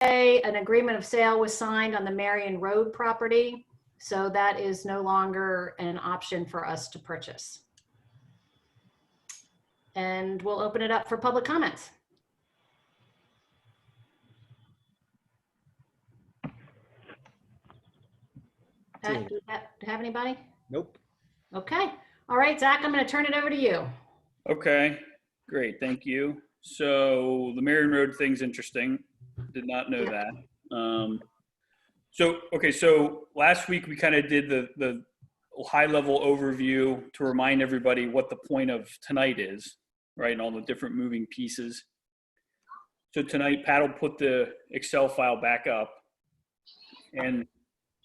an agreement of sale was signed on the Marion Road property. So that is no longer an option for us to purchase. And we'll open it up for public comments. Pat, do you have anybody? Nope. Okay. All right, Zach, I'm going to turn it over to you. Okay, great. Thank you. So the Marion Road thing's interesting. Did not know that. So last week we kind of did the high level overview to remind everybody what the point of tonight is, right? And all the different moving pieces. So tonight, Pat will put the Excel file back up, and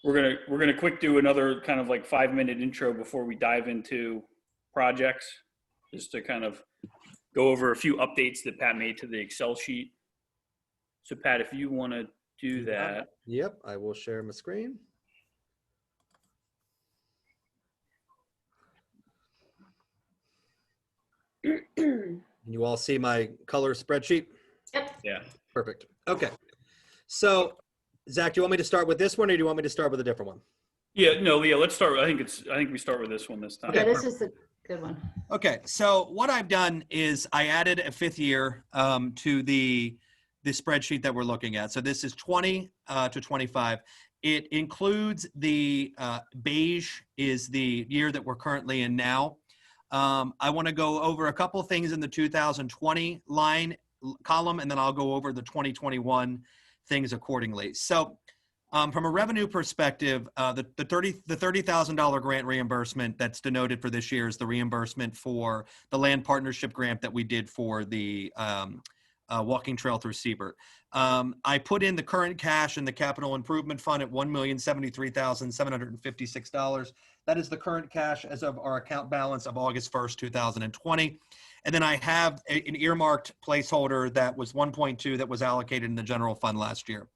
we're gonna quick do another kind of like 5-minute intro before we dive into projects, just to kind of go over a few updates that Pat made to the Excel sheet. So Pat, if you want to do that. Yep, I will share my screen. You all see my color spreadsheet? Yep. Yeah. Perfect. Okay. So, Zach, do you want me to start with this one, or do you want me to start with a different one? Yeah, no, Leah, let's start. I think we start with this one this time. Yeah, this is the good one. Okay, so what I've done is I added a 5th year to the spreadsheet that we're looking at. So this is 20 to 25. It includes the beige is the year that we're currently in now. I want to go over a couple things in the 2020 column, and then I'll go over the 2021 things accordingly. So from a revenue perspective, the $30,000 grant reimbursement that's denoted for this year is the reimbursement for the land partnership grant that we did for the walking trail through Siebert. I put in the current cash in the capital improvement fund at $1,073,756. That is the current cash as of our account balance of August 1st, 2020. And then I have an earmarked placeholder that was 1.2 that was allocated in the general fund last year.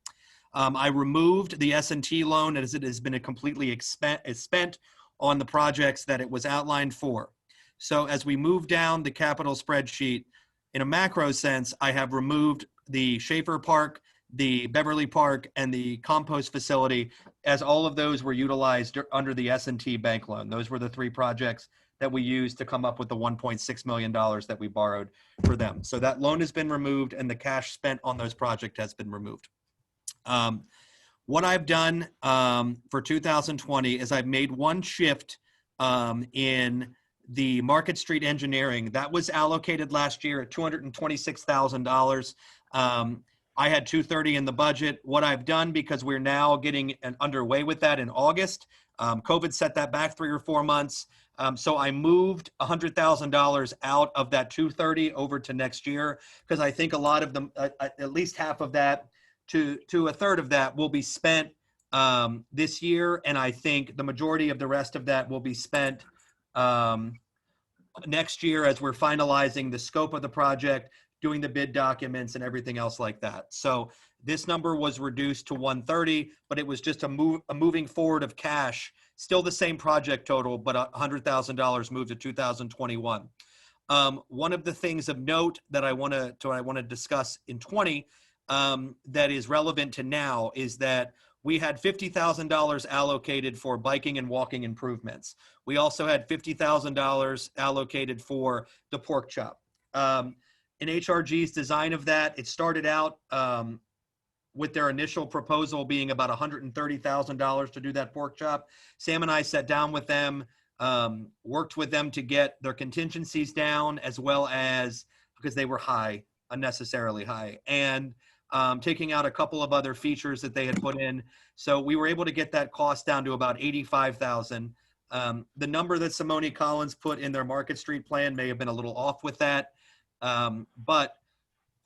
I removed the S&T loan as it has been completely spent on the projects that it was outlined for. So as we move down the capital spreadsheet, in a macro sense, I have removed the Schaefer Park, the Beverly Park, and the compost facility, as all of those were utilized under the S&T bank loan. Those were the 3 projects that we used to come up with the $1.6 million that we borrowed for them. So that loan has been removed, and the cash spent on those projects has been removed. What I've done for 2020 is I've made one shift in the Market Street engineering. That was allocated last year at $226,000. I had $230 in the budget. What I've done, because we're now getting underway with that in August, COVID set that back 3 or 4 months. So I moved $100,000 out of that $230 over to next year, because I think a lot of them, at least half of that to a third of that will be spent this year. And I think the majority of the rest of that will be spent next year as we're finalizing the scope of the project, doing the bid documents and everything else like that. So this number was reduced to 130, but it was just a moving forward of cash, still the same project total, but $100,000 moved to 2021. One of the things of note that I want to discuss in 20 that is relevant to now is that we had $50,000 allocated for biking and walking improvements. We also had $50,000 allocated for the pork chop. In HRG's design of that, it started out with their initial proposal being about $130,000 to do that pork chop. Sam and I sat down with them, worked with them to get their contingencies down, as well as, because they were high, unnecessarily high, and taking out a couple of other features that they had put in. So we were able to get that cost down to about $85,000. The number that Simone Collins put in their Market Street plan may have been a little off with that. But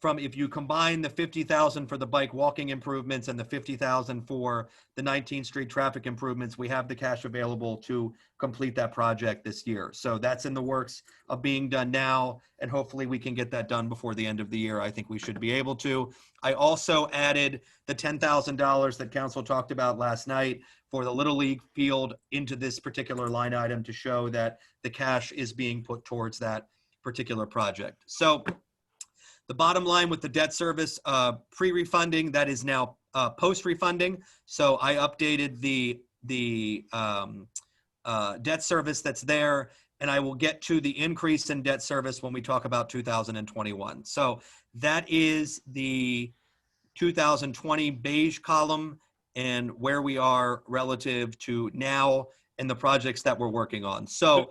if you combine the $50,000 for the bike walking improvements and the $50,000 for the 19th Street traffic improvements, we have the cash available to complete that project this year. So that's in the works of being done now, and hopefully we can get that done before the end of the year. I think we should be able to. I also added the $10,000 that council talked about last night for the Little League field into this particular line item to show that the cash is being put towards that particular project. So The bottom line with the debt service pre-refunding, that is now post-refunding. So I updated the debt service that's there, and I will get to the increase in debt service when we talk about 2021. So that is the 2020 beige column and where we are relative to now and the projects that we're working on. So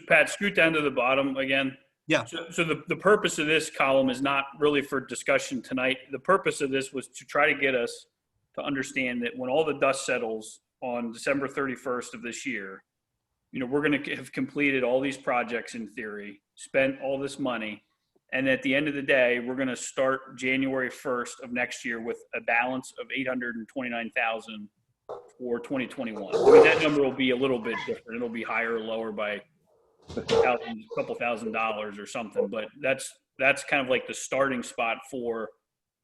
Pat, scoot down to the bottom again. yeah, So the purpose of this column is not really for discussion tonight. The purpose of this was to try to get us to understand that when all the dust settles on December 31st of this year, you know, we're going to have completed all these projects in theory, spent all this money, and at the end of the day, we're going to start January 1st of next year with a balance of $829,000 for 2021. I mean, that number will be a little bit different. It'll be higher or lower by a couple $1,000s or something, but that's kind of like the starting spot for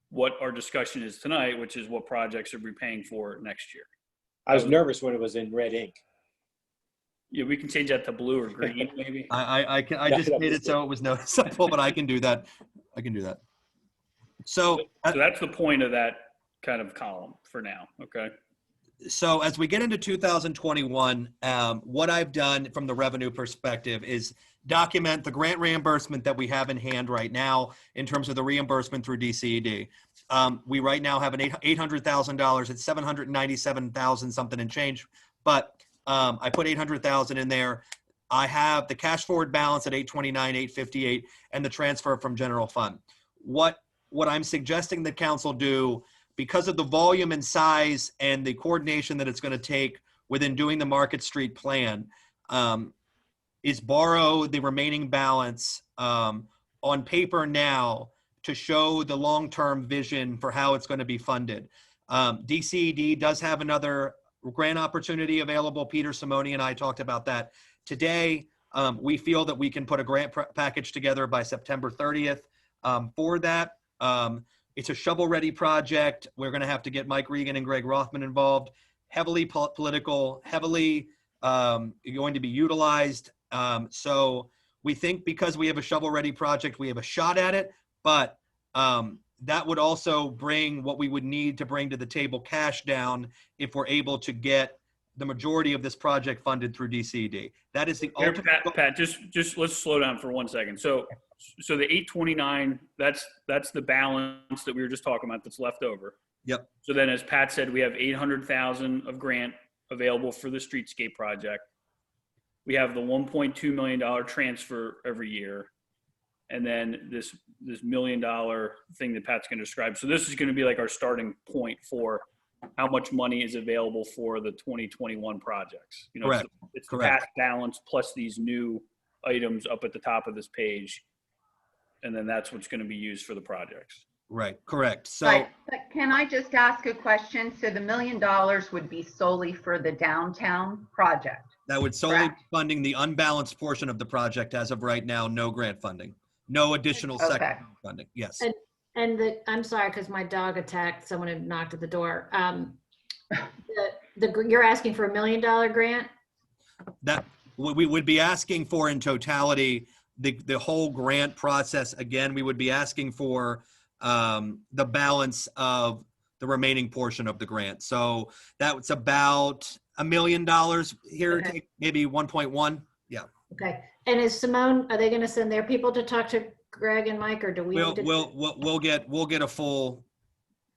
what our discussion is tonight, which is what projects are we paying for next year. I was nervous when it was in red ink. Yeah, we can change that to blue or green, maybe. I just made it so it was noticeable, but I can do that. I can do that. So that's the point of that kind of column for now. Okay. So as we get into 2021, what I've done from the revenue perspective is document the grant reimbursement that we have in hand right now in terms of the reimbursement through DCED. We right now have an $800,000. It's $797,000 something and change, but I put $800,000 in there. I have the cash forward balance at $829,858 and the transfer from general fund. What I'm suggesting the council do, because of the volume and size and the coordination that it's going to take within doing the Market Street plan, is borrow the remaining balance on paper now to show the long-term vision for how it's going to be funded. DCED does have another grant opportunity available. Peter Simoni and I talked about that today. We feel that we can put a grant package together by September 30th for that. It's a shovel-ready project. We're going to have to get Mike Regan and Greg Rothman involved. Heavily political, heavily going to be utilized. So we think because we have a shovel-ready project, we have a shot at it, but that would also bring what we would need to bring to the table cash down if we're able to get the majority of this project funded through DCED. That is the ultimate. Pat, just let's slow down for 1 second. So the 829, that's the balance that we were just talking about that's left over. Yep. So then, as Pat said, we have 800,000 of grant available for the streetscape project. We have the $1.2 million transfer every year. And then this $1 million thing that Pat's going to describe. So this is going to be like our starting point for how much money is available for the 2021 projects. You know, correct. It's the cash balance plus these new items up at the top of this page. And then that's what's going to be used for the projects. Right, correct. So right. But can I just ask a question? So the $1 million would be solely for the downtown project? that would solely Correct. be funding the unbalanced portion of the project as of right now, no grant funding, no additional second funding. Yes. And I'm sorry, because my dog attacked someone who knocked at the door. You're asking for $1 million grant? That we would be asking for in totality, the whole grant process. Again, we would be asking for the balance of the remaining portion of the grant. So that's about $1 million here, Okay. maybe 1.1. Yeah. Okay. And is Simone, are they going to send their people to talk to Greg and Mike, or do we need to? We'll get a full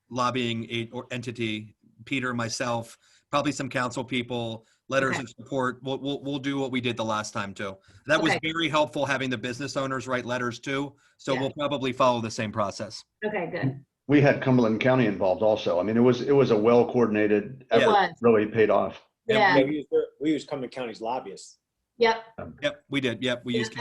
lobbying entity, Peter, myself, probably some council people, letters Okay. of support. We'll do what we did the last time too. That was Okay. very helpful, having the business owners write letters too. So Yeah. we'll probably follow the same process. Okay, good. We had Cumberland County involved also. I mean, it was a well-coordinated It effort, was. really paid off. Yeah. We used Cumberland County's lobbyists. Yep. Yep, we did. Yep, we used.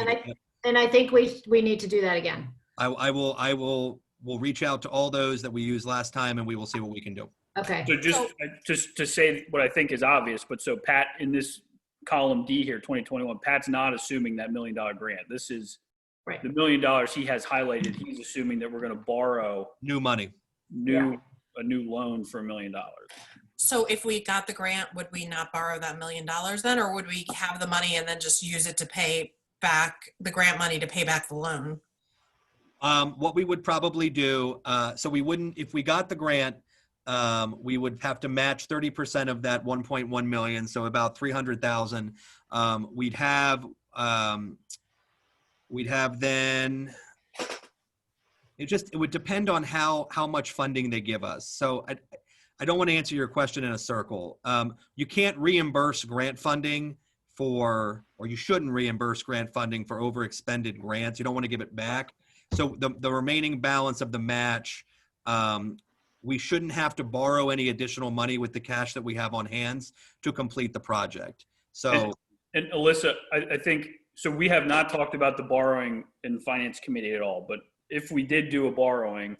And I think we need to do that again. We'll reach out to all those that we used last time, and we will see what we can do. Okay. So just to say what I think is obvious, but so Pat, in this column D here, 2021, Pat's not assuming that $1 million grant. This is Right. the $1 million he has highlighted. He's assuming that we're going to borrow New money. a new loan for $1 million. So if we got the grant, would we not borrow that $1 million then, or would we have the money and then just use it to pay back the grant money to pay back the loan? What we would probably do, so we wouldn't, if we got the grant, we would have to match 30% of that 1.1 million, so about 300,000. We'd have then, it would depend on how much funding they give us. So I don't want to answer your question in a circle. You can't reimburse grant funding or you shouldn't reimburse grant funding for overexpended grants. You don't want to give it back. So the remaining balance of the match, we shouldn't have to borrow any additional money with the cash that we have on hands to complete the project. So, and Alyssa, I think, so we have not talked about the borrowing in finance committee at all, but if we did do a borrowing,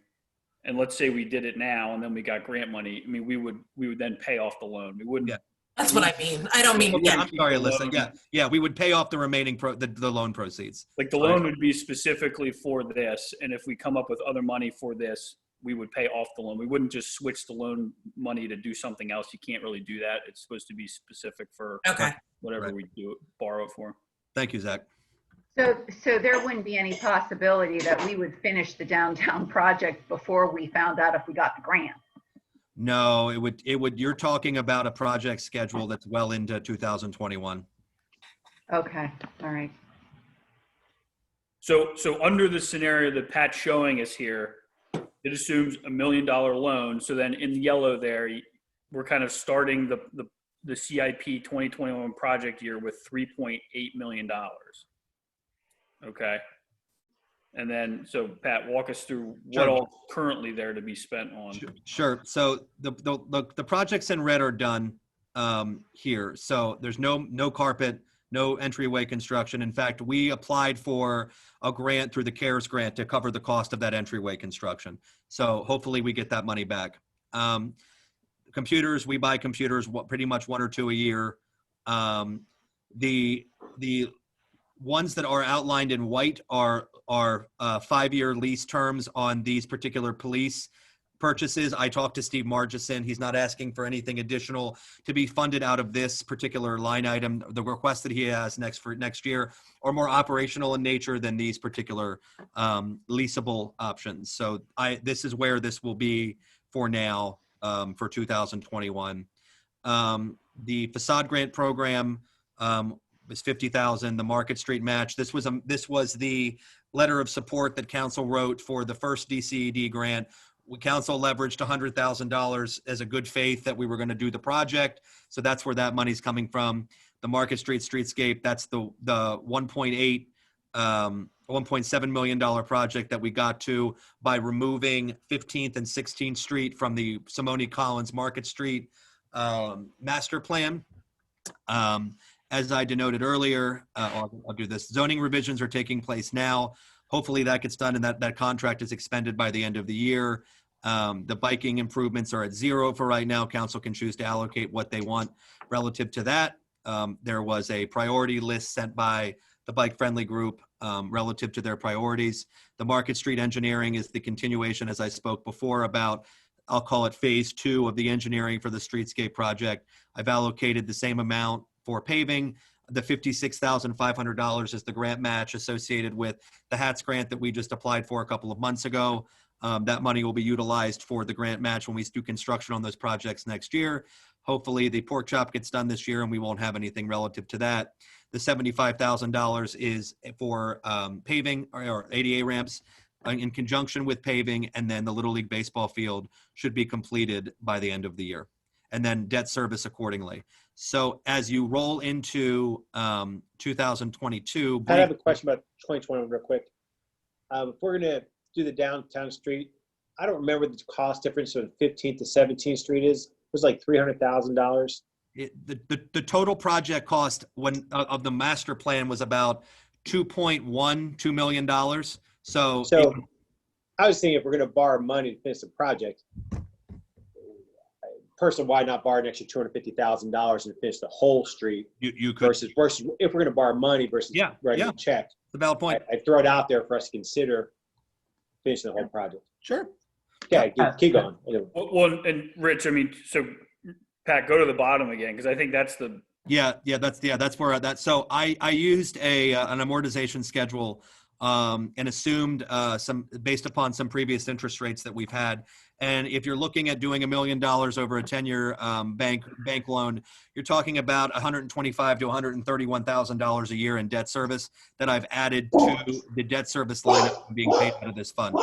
and let's say we did it now and then we got grant money, I mean, we would then pay off the loan. We wouldn't. Yeah. That's what I mean. I don't mean, yeah, yeah. I'm sorry, Alyssa. Yeah, we would pay off the remaining the loan proceeds. Like the loan would be specifically for this, and if we come up with other money for this, we would pay off the loan. We wouldn't just switch the loan money to do something else. You can't really do that. It's supposed to be specific for Okay. whatever Right. we do borrow it for. Thank you, Zach. So there wouldn't be any possibility that we would finish the downtown project before we found out if we got the grant? No, it would, you're talking about a project schedule that's well into 2021. Okay, all right. So under the scenario that Pat's showing us here, it assumes $1 million loan. So then in yellow there, we're kind of starting the CIP 2021 project year with $3.8 million. Okay. And then, so Pat, walk us through what Sure. all currently there to be spent on. Sure. So the projects in red are done here. So there's no carpet, no entryway construction. In fact, we applied for a grant through the CARES grant to cover the cost of that entryway construction. So hopefully we get that money back. Computers, we buy computers pretty much 1 or 2 a year. The ones that are outlined in white are 5-year lease terms on these particular police purchases. I talked to Steve Margison. He's not asking for anything additional to be funded out of this particular line item. The request that he has for next year are more operational in nature than these particular leasable options. So this is where this will be for now for 2021. The facade grant program was $50,000. The Market Street match. This was the letter of support that council wrote for the first DCED grant. Council leveraged $100,000 as a good faith that we were going to do the project. So that's where that money's coming from. The Market Street streetscape, that's the $1.7 million project that we got to by removing 15th and 16th Street from the Simone Collins Market Street master plan. As I denoted earlier, I'll do this. Zoning revisions are taking place now. Hopefully that gets done and that contract is expended by the end of the year. The biking improvements are at 0 for right now. Council can choose to allocate what they want relative to that. There was a priority list sent by the bike friendly group relative to their priorities. The Market Street engineering is the continuation, as I spoke before, about, I'll call it phase 2 of the engineering for the streetscape project. I've allocated the same amount for paving. The $56,500 is the grant match associated with the HATS grant that we just applied for a couple of months ago. That money will be utilized for the grant match when we do construction on those projects next year. Hopefully the pork chop gets done this year and we won't have anything relative to that. The $75,000 is for paving or ADA ramps in conjunction with paving, and then the Little League baseball field should be completed by the end of the year, and then debt service accordingly. So as you roll into 2022, I have a question about 2021 real quick. If we're going to do the downtown street, I don't remember the cost difference of 15th to 17th Street is. It was like $300,000. The total project cost of the master plan was about $2 million. So I was thinking if we're going to borrow money to finish the project, personally, why not borrow an extra $250,000 and finish the whole street? You could versus if we're going to borrow money versus writing a check. It's a valid point. I throw it out there for us to consider finishing the whole project. Sure. Okay, keep going. Well, and Rich, I mean, so Pat, go to the bottom again, because I think that's the. That's where that. So I used an amortization schedule and assumed based upon some previous interest rates that we've had. And if you're looking at doing $1 million over a 10-year bank loan, you're talking about $125,000 to $131,000 a year in debt service that I've added to the debt service line being paid out of this fund.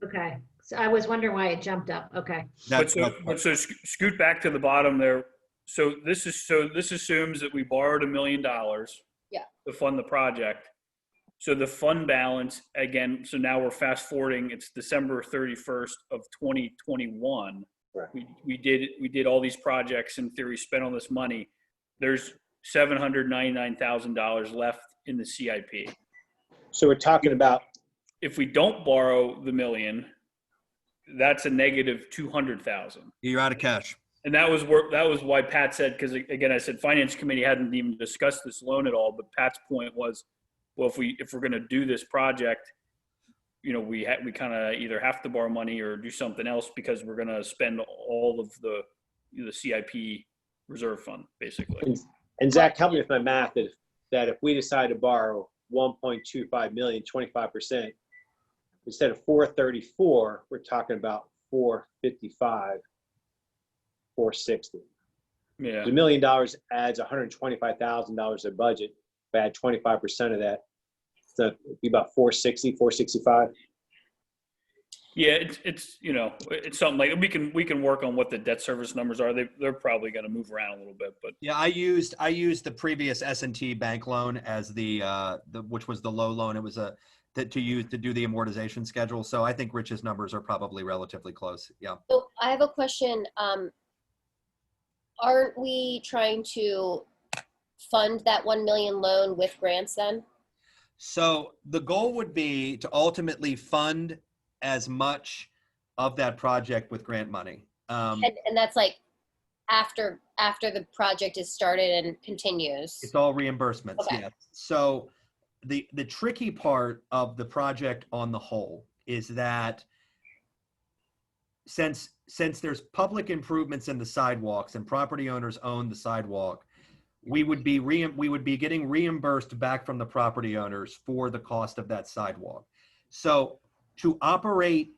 Okay, so I was wondering why it jumped up. Okay. But so scoot back to the bottom there. So this assumes that we borrowed $1 million. Yeah. To fund the project. So the fund balance, again, so now we're fast forwarding, it's December 31st of 2021. Right. We did all these projects, in theory, spent all this money. There's $799,000 left in the CIP. So we're talking about, If we don't borrow the $1 million, that's a negative 200,000. You're out of cash. And that was why Pat said, because again, I said finance committee hadn't even discussed this loan at all, but Pat's point was, well, if we're going to do this project, we kind of either have to borrow money or do something else because we're going to spend all of the CIP reserve fund, basically. and Zach, help me with my math, that if we decide to borrow 1.25 million, 25%, instead of 434, we're talking about 455, 460. Yeah. $1 million adds $125,000 to budget. If I add 25% of that, so it'd be about 460, 465. Yeah, it's something like we can work on what the debt service numbers are. They're probably going to move around a little bit, but Yeah, I used the previous S&T bank loan as the which was the low loan. It was to do the amortization schedule. So I think Rich's numbers are probably relatively close. Yeah. So I have a question. Aren't we trying to fund that 1 million loan with grants then? So the goal would be to ultimately fund as much of that project with grant money. And that's like after the project is started and continues. It's all reimbursements. Okay. Yeah. So the tricky part of the project on the whole is that since there's public improvements in the sidewalks and property owners own the sidewalk, we would be getting reimbursed back from the property owners for the cost of that sidewalk. So to operate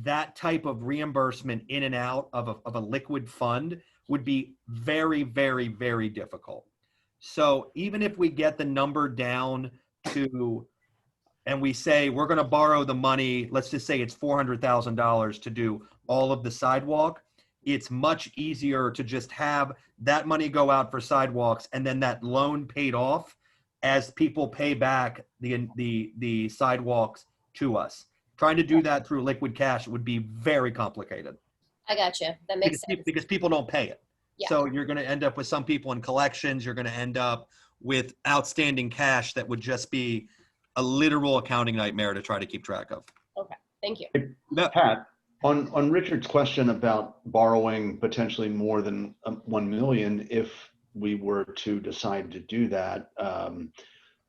that type of reimbursement in and out of a liquid fund would be very, very, very difficult. So even if we get the number down to, and we say we're going to borrow the money, let's just say it's $400,000 to do all of the sidewalk, it's much easier to just have that money go out for sidewalks and then that loan paid off as people pay back the sidewalks to us. Trying to do that through liquid cash would be very complicated. I got you. That makes sense. Because people don't pay it. Yeah. So you're going to end up with some people in collections. You're going to end up with outstanding cash that would just be a literal accounting nightmare to try to keep track of. Okay, thank you. Pat, on Richard's question about borrowing potentially more than 1 million, if we were to decide to do that,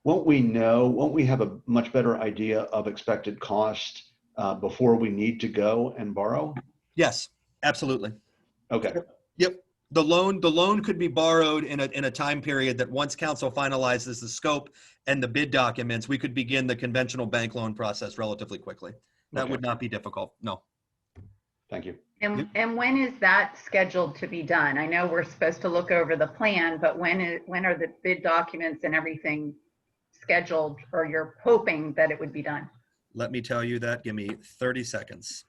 won't we have a much better idea of expected cost before we need to go and borrow? Yes, absolutely. Okay. Yep. The loan could be borrowed in a time period that once council finalizes the scope and the bid documents, we could begin the conventional bank loan process relatively quickly. That Okay. would not be difficult. No. Thank you. And when is that scheduled to be done? I know we're supposed to look over the plan, but when are the bid documents and everything scheduled, or you're hoping that it would be done? Let me tell you that. Give me 30 seconds.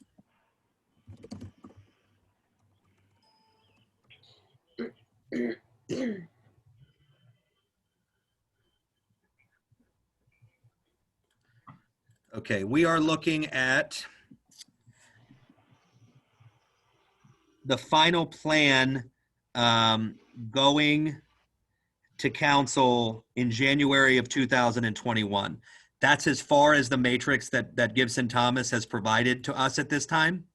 Okay, we are looking at the final plan going to council in January of 2021. That's as far as the matrix that Gibson Thomas has provided to us at this time.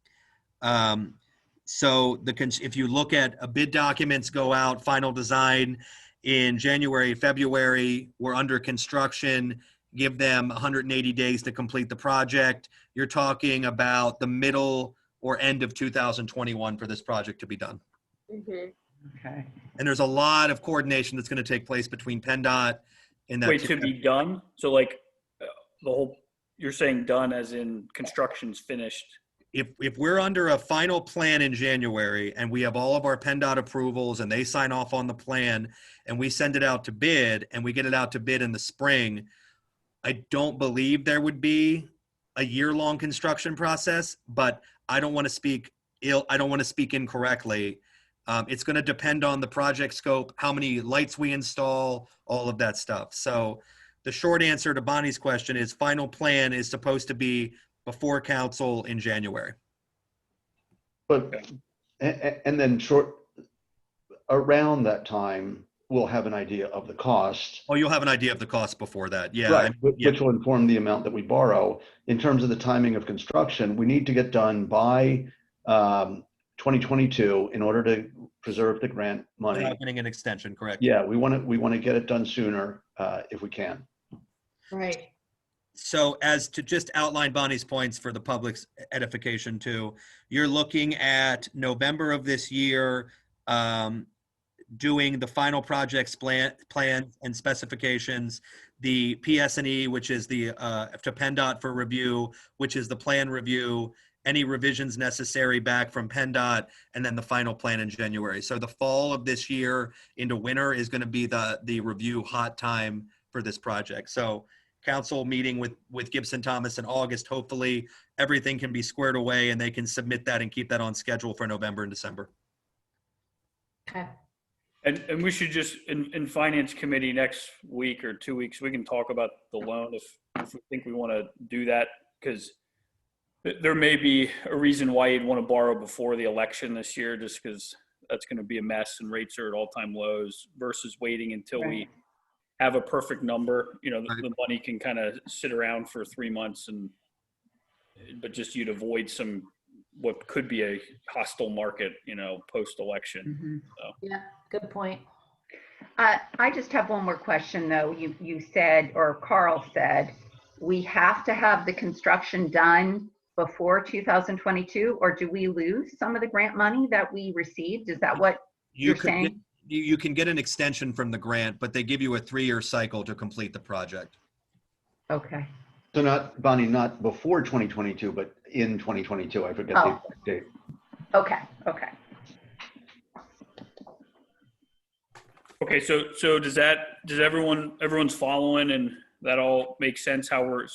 So if you look at bid documents go out, final design in January, February, we're under construction, give them 180 days to complete the project. You're talking about the middle or end of 2021 for this project to be done. Mm-hmm. Okay. And there's a lot of coordination that's going to take place between PennDOT and that. wait, to be done? So like the whole you're saying done as in construction's finished? If we're under a final plan in January and we have all of our PennDOT approvals and they sign off on the plan and we send it out to bid and we get it out to bid in the spring, I don't believe there would be a year-long construction process, but I don't want to speak incorrectly. It's going to depend on the project scope, how many lights we install, all of that stuff. So the short answer to Bonnie's question is final plan is supposed to be before council in January. But, and then around that time, we'll have an idea of the cost. Oh, you'll have an idea of the cost before that. Yeah. Right, which will inform the amount that we borrow. In terms of the timing of construction, we need to get done by 2022 in order to preserve the grant money. Without getting an extension, correct? Yeah, we want to get it done sooner if we can. Right. So as to just outline Bonnie's points for the public's edification too, you're looking at November of this year, doing the final projects plans and specifications, the PS&E, which is the to PennDOT for review, which is the plan review, any revisions necessary back from PennDOT, and then the final plan in January. So the fall of this year into winter is going to be the review hot time for this project. So council meeting with Gibson Thomas in August, hopefully everything can be squared away and they can submit that and keep that on schedule for November and December. Okay. And we should just, in finance committee next week or 2 weeks, we can talk about the loan if we think we want to do that, because there may be a reason why you'd want to borrow before the election this year, just because that's going to be a mess and rates are at all-time lows, versus waiting until we have a perfect number. You know, the money can kind of sit around for 3 months, but just you'd avoid what could be a hostile market, you know, post-election. Mhm. So. Yeah, good point. I just have one more question though. You said, or Carl said, we have to have the construction done before 2022, or do we lose some of the grant money that we received? Is that what you're saying? You can get an extension from the grant, but they give you a 3-year cycle to complete the project. Okay. So not, Bonnie, not before 2022, but in 2022. I forget the exact date. Okay. Okay. Okay, so does everyone's following, and that all makes sense how we're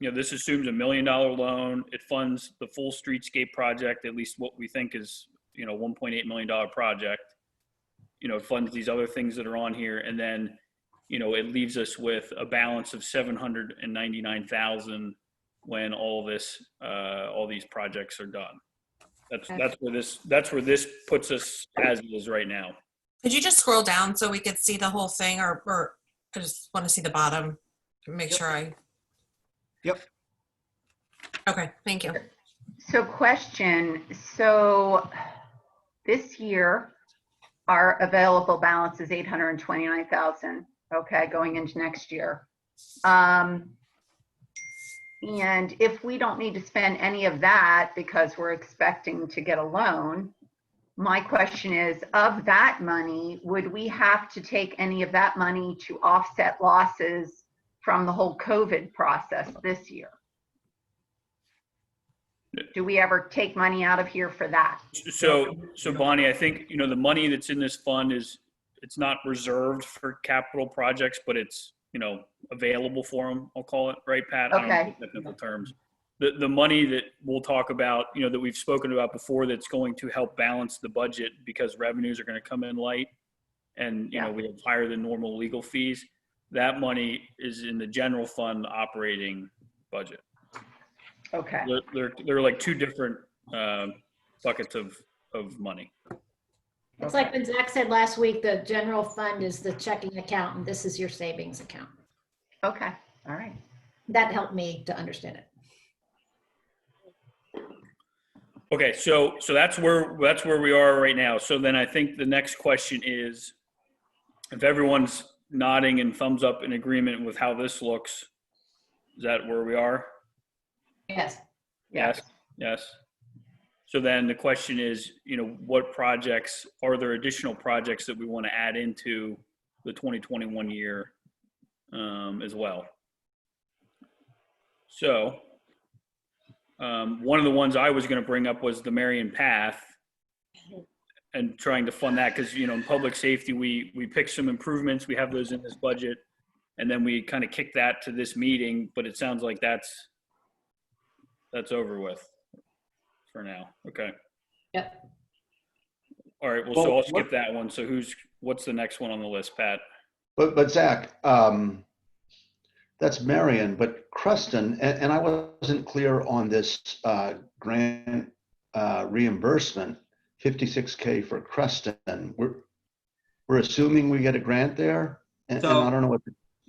you know, this assumes $1 million loan. It funds the full streetscape project, at least what we think is, you know, $1.8 million project. You know, it funds these other things that are on here, and then, you know, it leaves us with a balance of $799,000 when all these projects are done. That's where this puts us as it is right now. Could you just scroll down so we could see the whole thing, or I just want to see the bottom, make sure I. Yep. Okay, thank you. So question, so this year, our available balance is 829,000, okay, going into next year. And if we don't need to spend any of that because we're expecting to get a loan, my question is, of that money, would we have to take any of that money to offset losses from the whole COVID process this year? Do we ever take money out of here for that? So Bonnie, I think, you know, the money that's in this fund it's not reserved for capital projects, but it's, you know, available for them, I'll call it, right, Pat? Okay. I don't know the technical terms. The money that we'll talk about, you know, that we've spoken about before, that's going to help balance the budget because revenues are going to come in light, and, you know, we have higher than normal legal fees. That money is in the general fund operating budget. Okay. They're like two different buckets of money. It's like when Zach said last week, the general fund is the checking account and this is your savings account. Okay. All right. That helped me to understand it. Okay, so that's where we are right now. So then I think the next question is, if everyone's nodding and thumbs up in agreement with how this looks, is that where we are? Yes. Yes. So then the question is, you know, what projects, are there additional projects that we want to add into the 2021 year as well? So, one of the ones I was going to bring up was the Marion Path and trying to fund that because, in public safety, we picked some improvements. We have those in this budget. And then we kind of kicked that to this meeting, but it sounds like that's over with for now. Okay. Yep. All right. Well, Well, so I'll skip that one. So what's the next one on the list, Pat? But Zach, that's Marion, but Creston, and I wasn't clear on this grant reimbursement, 56K for Creston. We're assuming we get a grant there, and So- I don't know what.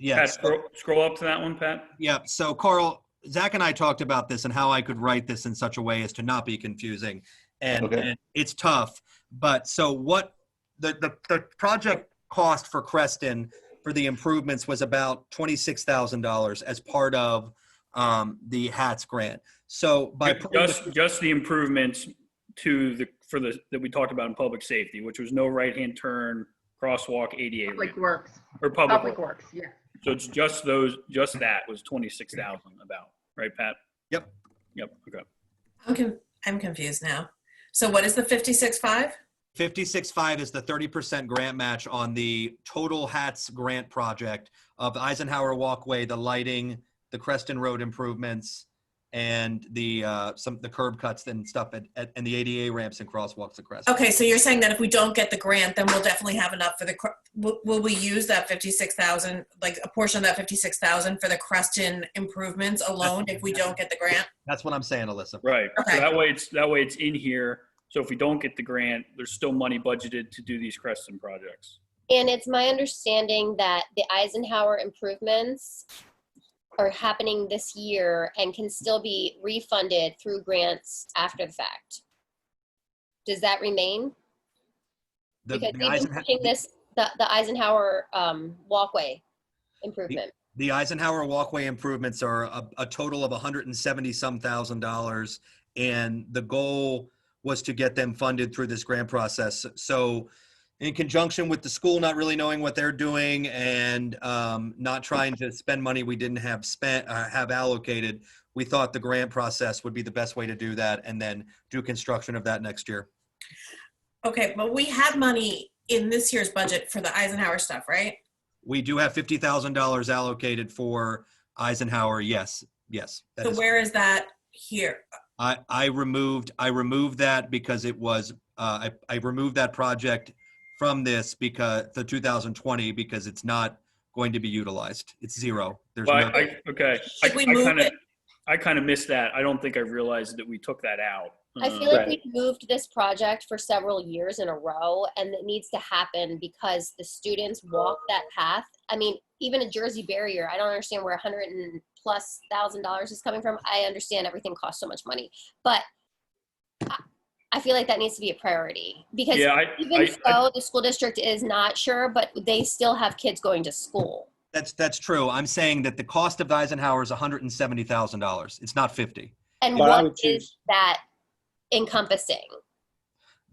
Yeah. Pat, scroll up to that one, Pat. Yeah. So Carl, Zach and I talked about this and how I could write this in such a way as to not be confusing. And it's tough. But so what the project cost for Creston for the improvements was about $26,000 as part of the HATS grant. So by just the improvements that we talked about in public safety, which was no right-hand turn, crosswalk, ADA Public ramp, Works. or public Public works. Works, yeah. So it's just that was 26,000 about, right, Pat? Yep. Okay. I'm confused now. So what is the 56.5? 56.5 is the 30% grant match on the total HATS grant project of the Eisenhower Walkway, the lighting, the Creston Road improvements, and the curb cuts and stuff and the ADA ramps and crosswalks at Creston. Okay, so you're saying that if we don't get the grant, then we'll definitely have enough for will we use that 56,000, like a portion of that 56,000 for the Creston improvements alone if we don't get the grant? That's what I'm saying, Alyssa. Right. Okay. So that way it's in here. So if we don't get the grant, there's still money budgeted to do these Creston projects. And it's my understanding that the Eisenhower improvements are happening this year and can still be refunded through grants after the fact. Does that remain? Because they've been pushing the Eisenhower walkway improvement. The Eisenhower Walkway improvements are a total of $170,000, and the goal was to get them funded through this grant process. So in conjunction with the school not really knowing what they're doing and not trying to spend money we didn't have allocated, we thought the grant process would be the best way to do that and then do construction of that next year. Okay, but we have money in this year's budget for the Eisenhower stuff, right? We do have $50,000 allocated for Eisenhower. Yes. So where is that here? I removed that because it was I removed that project from this because the 2020 because it's not going to be utilized. It's zero. There's Well, no. Should we move it? I kind of missed that. I don't think I realized that we took that out. I feel like we've moved this project for several years in a row, and it needs to happen because the students walk that path. I mean, even a Jersey barrier, I don't understand where $100,000+ is coming from. I understand everything costs so much money, but I feel like that needs to be a priority because the school district is not sure, but they still have kids going to school. That's true. I'm saying that the cost of the Eisenhower is $170,000. It's not 50. And what is that encompassing?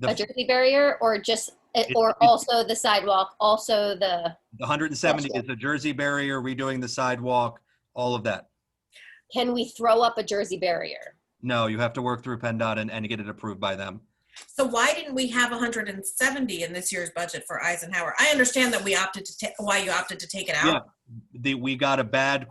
A Jersey barrier or just also the sidewalk, also the 170 is the Jersey barrier, redoing the sidewalk, all of that. Can we throw up a Jersey barrier? No, you have to work through PennDOT and get it approved by them. So why didn't we have 170 in this year's budget for Eisenhower? I understand that why you opted to take it out. Yeah, we got a bad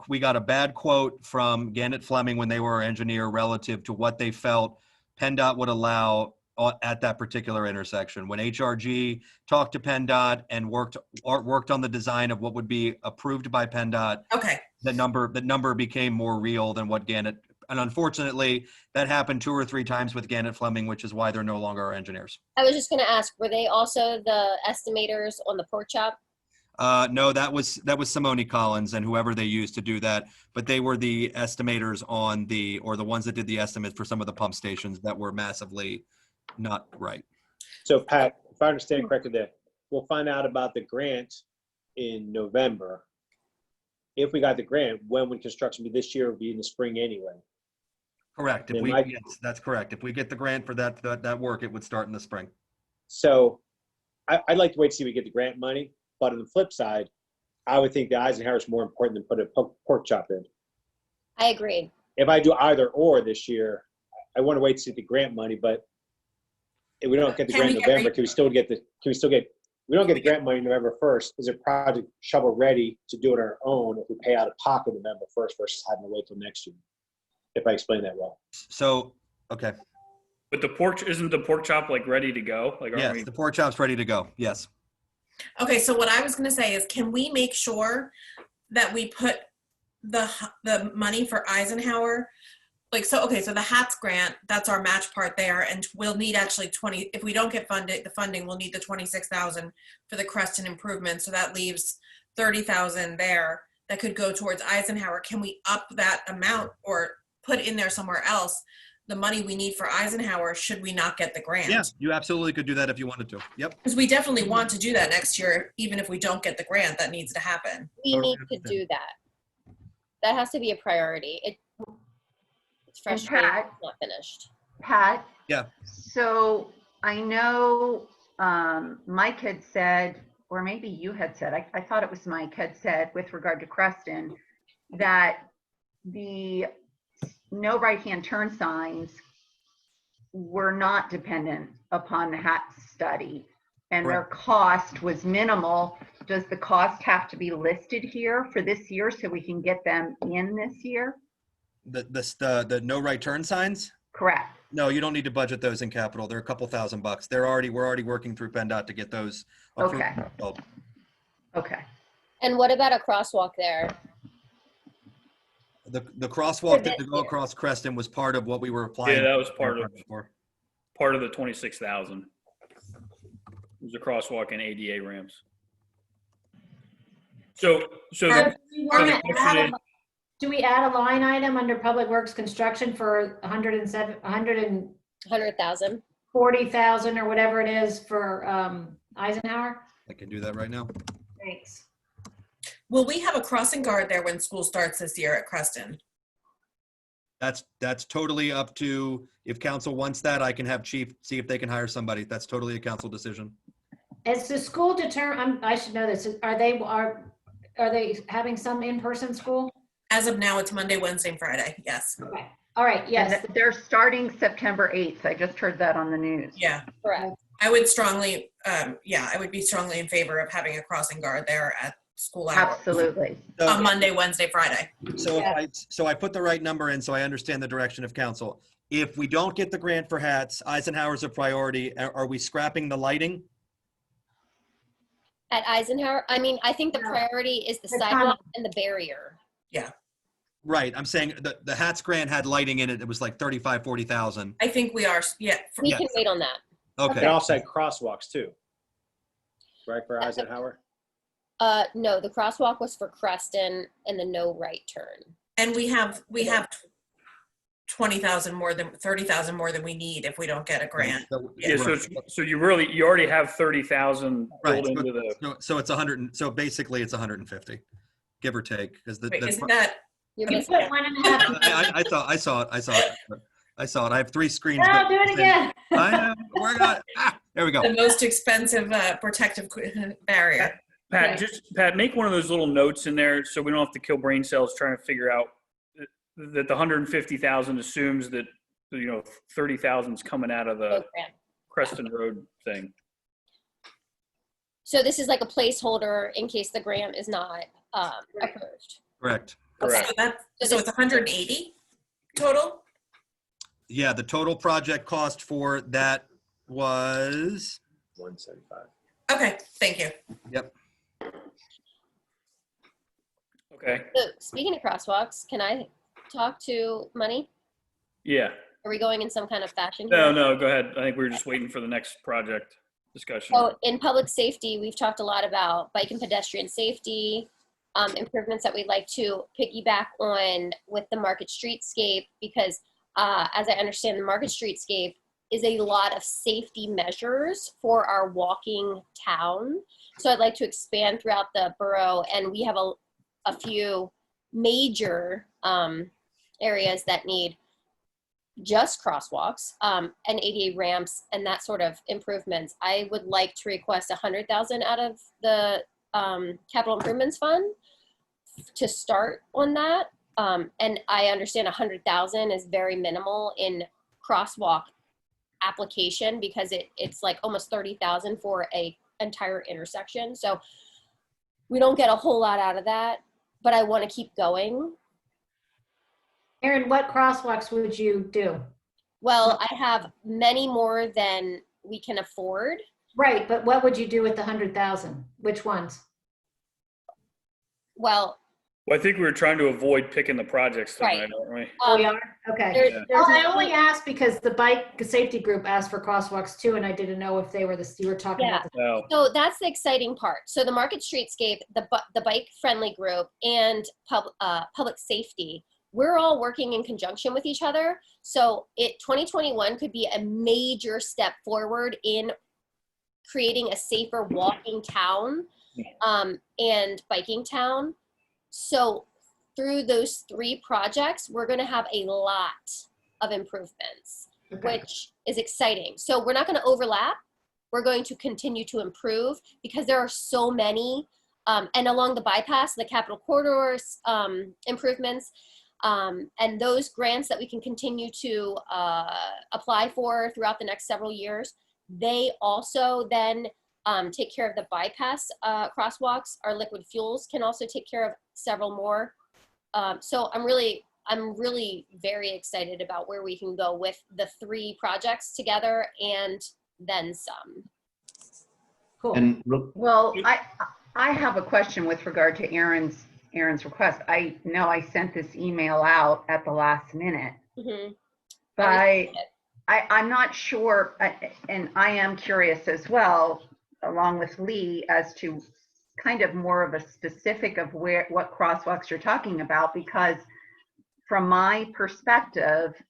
quote from Gannett Fleming when they were our engineer relative to what they felt PennDOT would allow at that particular intersection. When HRG talked to PennDOT and worked on the design of what would be approved by PennDOT, okay, the number became more real than what Gannett. And unfortunately, that happened 2 or 3 times with Gannett Fleming, which is why they're no longer our engineers. I was just going to ask, were they also the estimators on the pork chop? No, that was Simone Collins and whoever they used to do that. But they were the estimators the ones that did the estimates for some of the pump stations that were massively not right. So Pat, if I understand correctly, we'll find out about the grant in November. If we got the grant, when would construction be this year? It would be in the spring anyway. Correct. Yes, that's correct. If we get the grant for that work, it would start in the spring. So I'd like to wait to see if we get the grant money. But on the flip side, I would think the Eisenhower is more important than put a pork chop in. I agree. if I do either or this year, I want to wait to see the grant money, but if we don't get the Can grant we in get November, we don't get the grant money November 1st, is a project shovel ready to do it on our own if we pay out of pocket November 1st versus having to wait till next year? If I explain that well. So, okay. But isn't the pork chop like ready to go? Like, aren't Yes, we? the pork chop's ready to go. Yes. Okay, so what I was gonna say is, can we make sure that we put the money for Eisenhower? Like, so the HATS grant, that's our match part there, and we'll need actually 20, if we don't get the funding, we'll need the 26,000 for the Creston improvement. So that leaves 30,000 there that could go towards Eisenhower. Can we up that amount or put in there somewhere else the money we need for Eisenhower should we not get the grant? Yeah, you absolutely could do that if you wanted to. Yep. Because we definitely want to do that next year, even if we don't get the grant, that needs to happen. We Totally need to understand. do that. That has to be a priority. It's And frustrating Pat- it's not finished. Pat? Yeah. So I know Mike had said, or maybe you had said, I thought it was Mike had said with regard to Creston, that the no right-hand turn signs were not dependent upon the HATS study and their cost was minimal. Does the cost have to be listed here for this year so we can get them in this year? The no right turn signs? Correct. No, you don't need to budget those in capital. They're a couple $1,000. We're already working through PennDOT to get those approved. Okay. Oh, Okay. And what about a crosswalk there? the crosswalk that to go across Creston was part of what we were applying. Yeah, that was part of for. the 26,000. It was a crosswalk and ADA ramps. So So the, do we wanna the question add is, do we add a line item under Public Works construction for 100,000? 140,000 or whatever it is for Eisenhower? I can do that right now. Thanks. Will we have a crossing guard there when school starts this year at Creston? That's totally up to, if council wants that, I can have chief see if they can hire somebody. That's totally a council decision. Is the school determined, I should know this, are they having some in-person school? As of now, it's Monday, Wednesday, and Friday. Yes. Okay. All right, yes. And they're starting September 8th. I just heard that on the news. Yeah. Correct. I would strongly, I would be strongly in favor of having a crossing guard there at school hours. Absolutely. On Monday, Wednesday, Friday. So I put the right number in so I understand the direction of council. If we don't get the grant for hats, Eisenhower's a priority. Are we scrapping the lighting? At Eisenhower, I mean, I think the priority is the The sidewalk and the barrier. Right. I'm saying the hats grant had lighting in it. It was like 35, 40,000. I think we are, yeah. We Yes. can wait on that. Okay. They also had crosswalks too, right, for Eisenhower? No, the crosswalk was for Creston and the no right turn. And we have 20,000 more than 30,000 more than we need if we don't get a grant. yeah, so you already have 30,000 Right. built into the. So it's 100. So basically it's 150, give or take. Because Wait, isn't that, You're You missing put 1.5. I saw it. I have 3 screens. Oh, do it again. I know. We're not. There we go. the most expensive protective barrier? Pat, make one of those little notes in there so we don't have to kill brain cells trying to figure out that the 150,000 assumes that 30,000 is coming out of the program. Creston Road thing. So this is like a placeholder in case the grant is not approved. Correct. Correct. So it's 180 total? Yeah, the total project cost for that was. 175. Okay, thank you. Yep. Okay. So speaking of crosswalks, can I talk to money? Yeah. Are we going in some kind of fashion here? No, go ahead. I think we were just waiting for the next project discussion. So in public safety, we've talked a lot about bike and pedestrian safety, improvements that we'd like to piggyback on with the Market Streetscape, because as I understand, the Market Streetscape is a lot of safety measures for our walking town. So I'd like to expand throughout the borough, and we have a few major areas that need just crosswalks and ADA ramps and that sort of improvements. I would like to request 100,000 out of the capital improvements fund to start on that. And I understand 100,000 is very minimal in crosswalk application because it's like almost 30,000 for a entire intersection. So we don't get a whole lot out of that, but I want to keep going. Erin, what crosswalks would you do? Well, I have many more than we can afford. Right, but what would you do with the 100,000? Which ones? Well, Well, I think we were trying to avoid picking the projects tonight, Right. aren't we? Oh, we are? Okay. there's, Yeah. there's Well, I many- only asked because the bike safety group asked for crosswalks too, and I didn't know if they were you were talking Yeah. about the. No. So that's the exciting part. So the Market Streetscape, the bike friendly group, and public safety, we're all working in conjunction with each other. So 2021 could be a major step forward in creating a safer walking town and biking town. So through those 3 projects, we're going to have a lot of improvements, Okay. which is exciting. So we're not going to overlap. We're going to continue to improve because there are so many, and along the bypass, the capital corridors improvements, and those grants that we can continue to apply for throughout the next several years, they also then take care of the bypass crosswalks. Our liquid fuels can also take care of several more. So I'm really very excited about where we can go with the 3 projects together and then some. Cool. And Well, I have a question with regard to Erin's request. I know I sent this email out at the last minute, Mhm. but I'm not sure, and I am curious as well, along with Lee, as to kind of more of a specific of what crosswalks you're talking about, because from my perspective,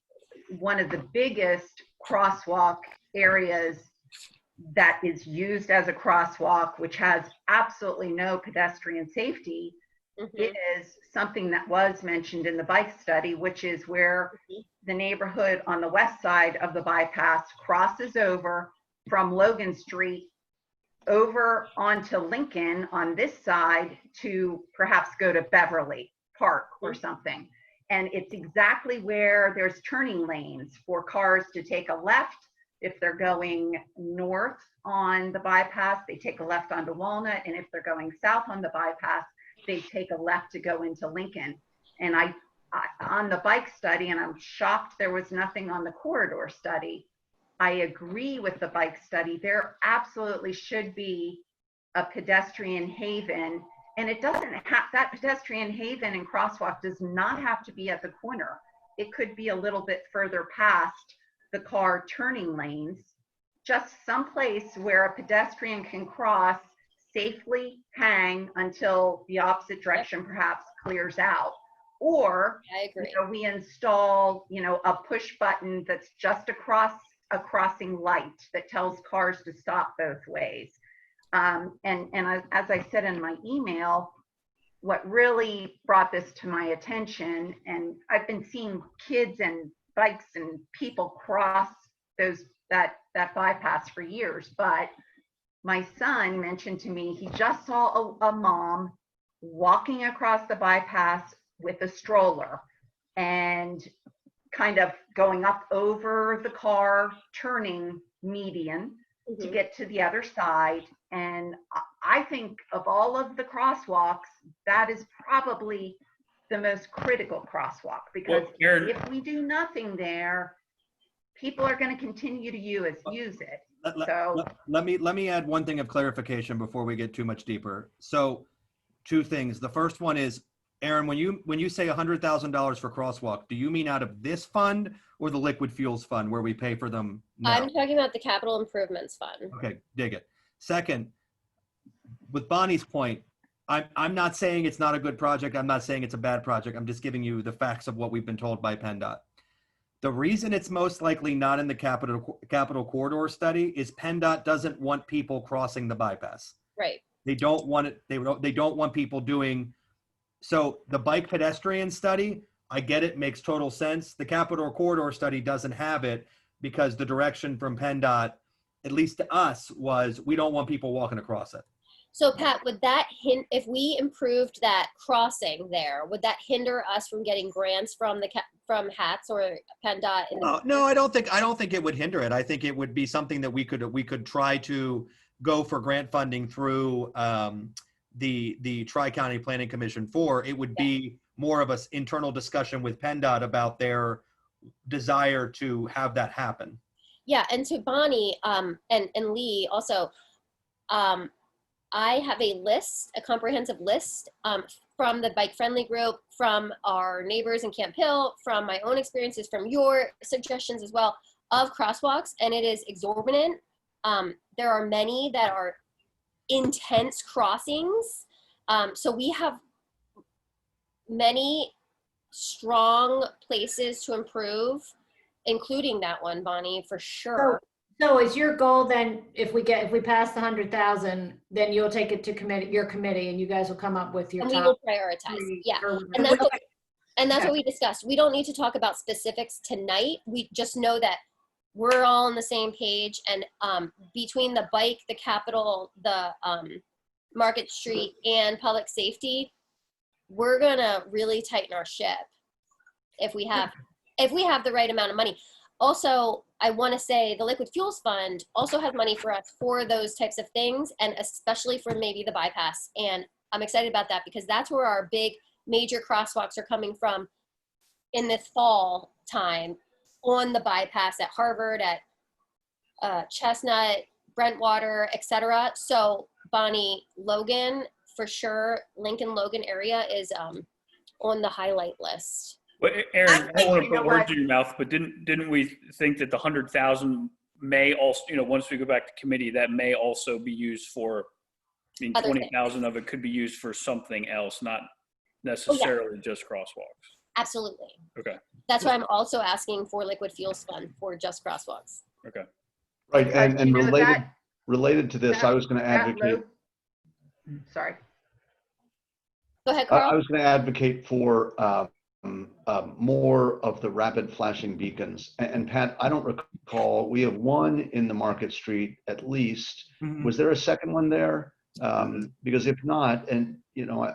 one of the biggest crosswalk areas that is used as a crosswalk, which has absolutely no pedestrian safety, Mhm. is something that was mentioned in the bike study, which is where the neighborhood on the west side of the bypass crosses over from Logan Street over onto Lincoln on this side to perhaps go to Beverly Park or something. And it's exactly where there's turning lanes for cars to take a left. If they're going north on the bypass, they take a left onto Walnut. And if they're going south on the bypass, they take a left to go into Lincoln. And I on the bike study, and I'm shocked there was nothing on the corridor study, I agree with the bike study. There absolutely should be a pedestrian haven, and it doesn't have, that pedestrian haven and crosswalk does not have to be at the corner. It could be a little bit further past the car turning lanes, just someplace where a pedestrian can cross, safely hang until the opposite direction perhaps clears out. Or I agree. we install, a push button that's just across a crossing light that tells cars to stop both ways. And as I said in my email, what really brought this to my attention, and I've been seeing kids and bikes and people cross that bypass for years, but my son mentioned to me he just saw a mom walking across the bypass with a stroller and kind of going up over the car turning median to get to the other side. And I think of all of the crosswalks, that is probably the most critical crosswalk, because Well, Erin, if we do nothing there, people are going to continue to use it. So Let me add one thing of clarification before we get too much deeper. So 2 things. The first one is, Erin, when you say $100,000 for crosswalk, do you mean out of this fund or the liquid fuels fund where we pay for them now? I'm talking about the capital improvements fund. Okay, dig it. Second, with Bonnie's point, I'm not saying it's not a good project. I'm not saying it's a bad project. I'm just giving you the facts of what we've been told by PennDOT. The reason it's most likely not in the capital corridor study is PennDOT doesn't want people crossing the bypass. Right. They don't want it. They don't want people doing. So the bike pedestrian study, I get it, makes total sense. The capital corridor study doesn't have it because the direction from PennDOT, at least to us, was we don't want people walking across it. So Pat, would that if we improved that crossing there, would that hinder us from getting grants from from HATS or PennDOT? No, I don't think it would hinder it. I think it would be something that we could try to go for grant funding through the Tri-County Planning Commission for. It would be more of an internal discussion with PennDOT about their desire to have that happen. Yeah, and to Bonnie and Lee also, I have a comprehensive list from the bike friendly group, from our neighbors in Camp Hill, from my own experiences, from your suggestions as well, of crosswalks, and it is exorbitant. There are many that are intense crossings. So we have many strong places to improve, including that one, Bonnie, for sure. So is your goal then, if we pass the 100,000, then you'll take it to your committee and you guys will come up with your And top we will prioritize. Yeah. And that's what we discussed. We don't need to talk about specifics tonight. We just know that we're all on the same page, and between the bike, the Capitol, the Market Street, and public safety, we're gonna really tighten our ship if we have the right amount of money. Also, I want to say the Liquid Fuels Fund also has money for us for those types of things, and especially for maybe the bypass. And I'm excited about that because that's where our big major crosswalks are coming from in this fall time, on the bypass at Harvard, at Chestnut, Brentwater, etc. So Bonnie, Logan, for sure, Lincoln Logan area is on the highlight list. Well, Aaron, I don't want to you know put words what? in your mouth, but didn't we think that the 100,000 may also, once we go back to committee, that may also be used for, I mean, Other 20,000 of it could be used for something else, not necessarily just crosswalks. Absolutely. Okay. That's why I'm also asking for Liquid Fuels Fund for just crosswalks. Okay. Right, and You know, related to this, I was going to advocate. Sorry. Go ahead, I Carl. was going to advocate for more of the rapid flashing beacons. And Pat, I don't recall, we have one in the Market Street at least. Mhm. Was there a second one there? Because if not, and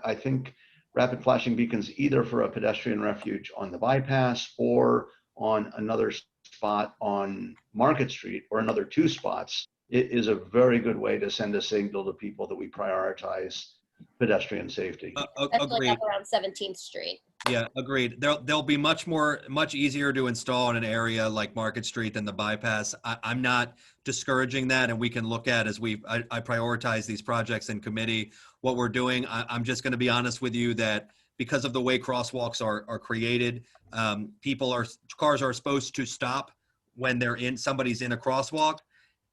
I think rapid flashing beacons either for a pedestrian refuge on the bypass or on another spot on Market Street, or another 2 spots, it is a very good way to send a signal to people that we prioritize pedestrian safety. Especially Agreed. up around 17th Street. Yeah, agreed. They'll be much easier to install in an area like Market Street than the bypass. I'm not discouraging that, and we can look at as I prioritize these projects in committee what we're doing. I'm just going to be honest with you that because of the way crosswalks are created, cars are supposed to stop when somebody's in a crosswalk.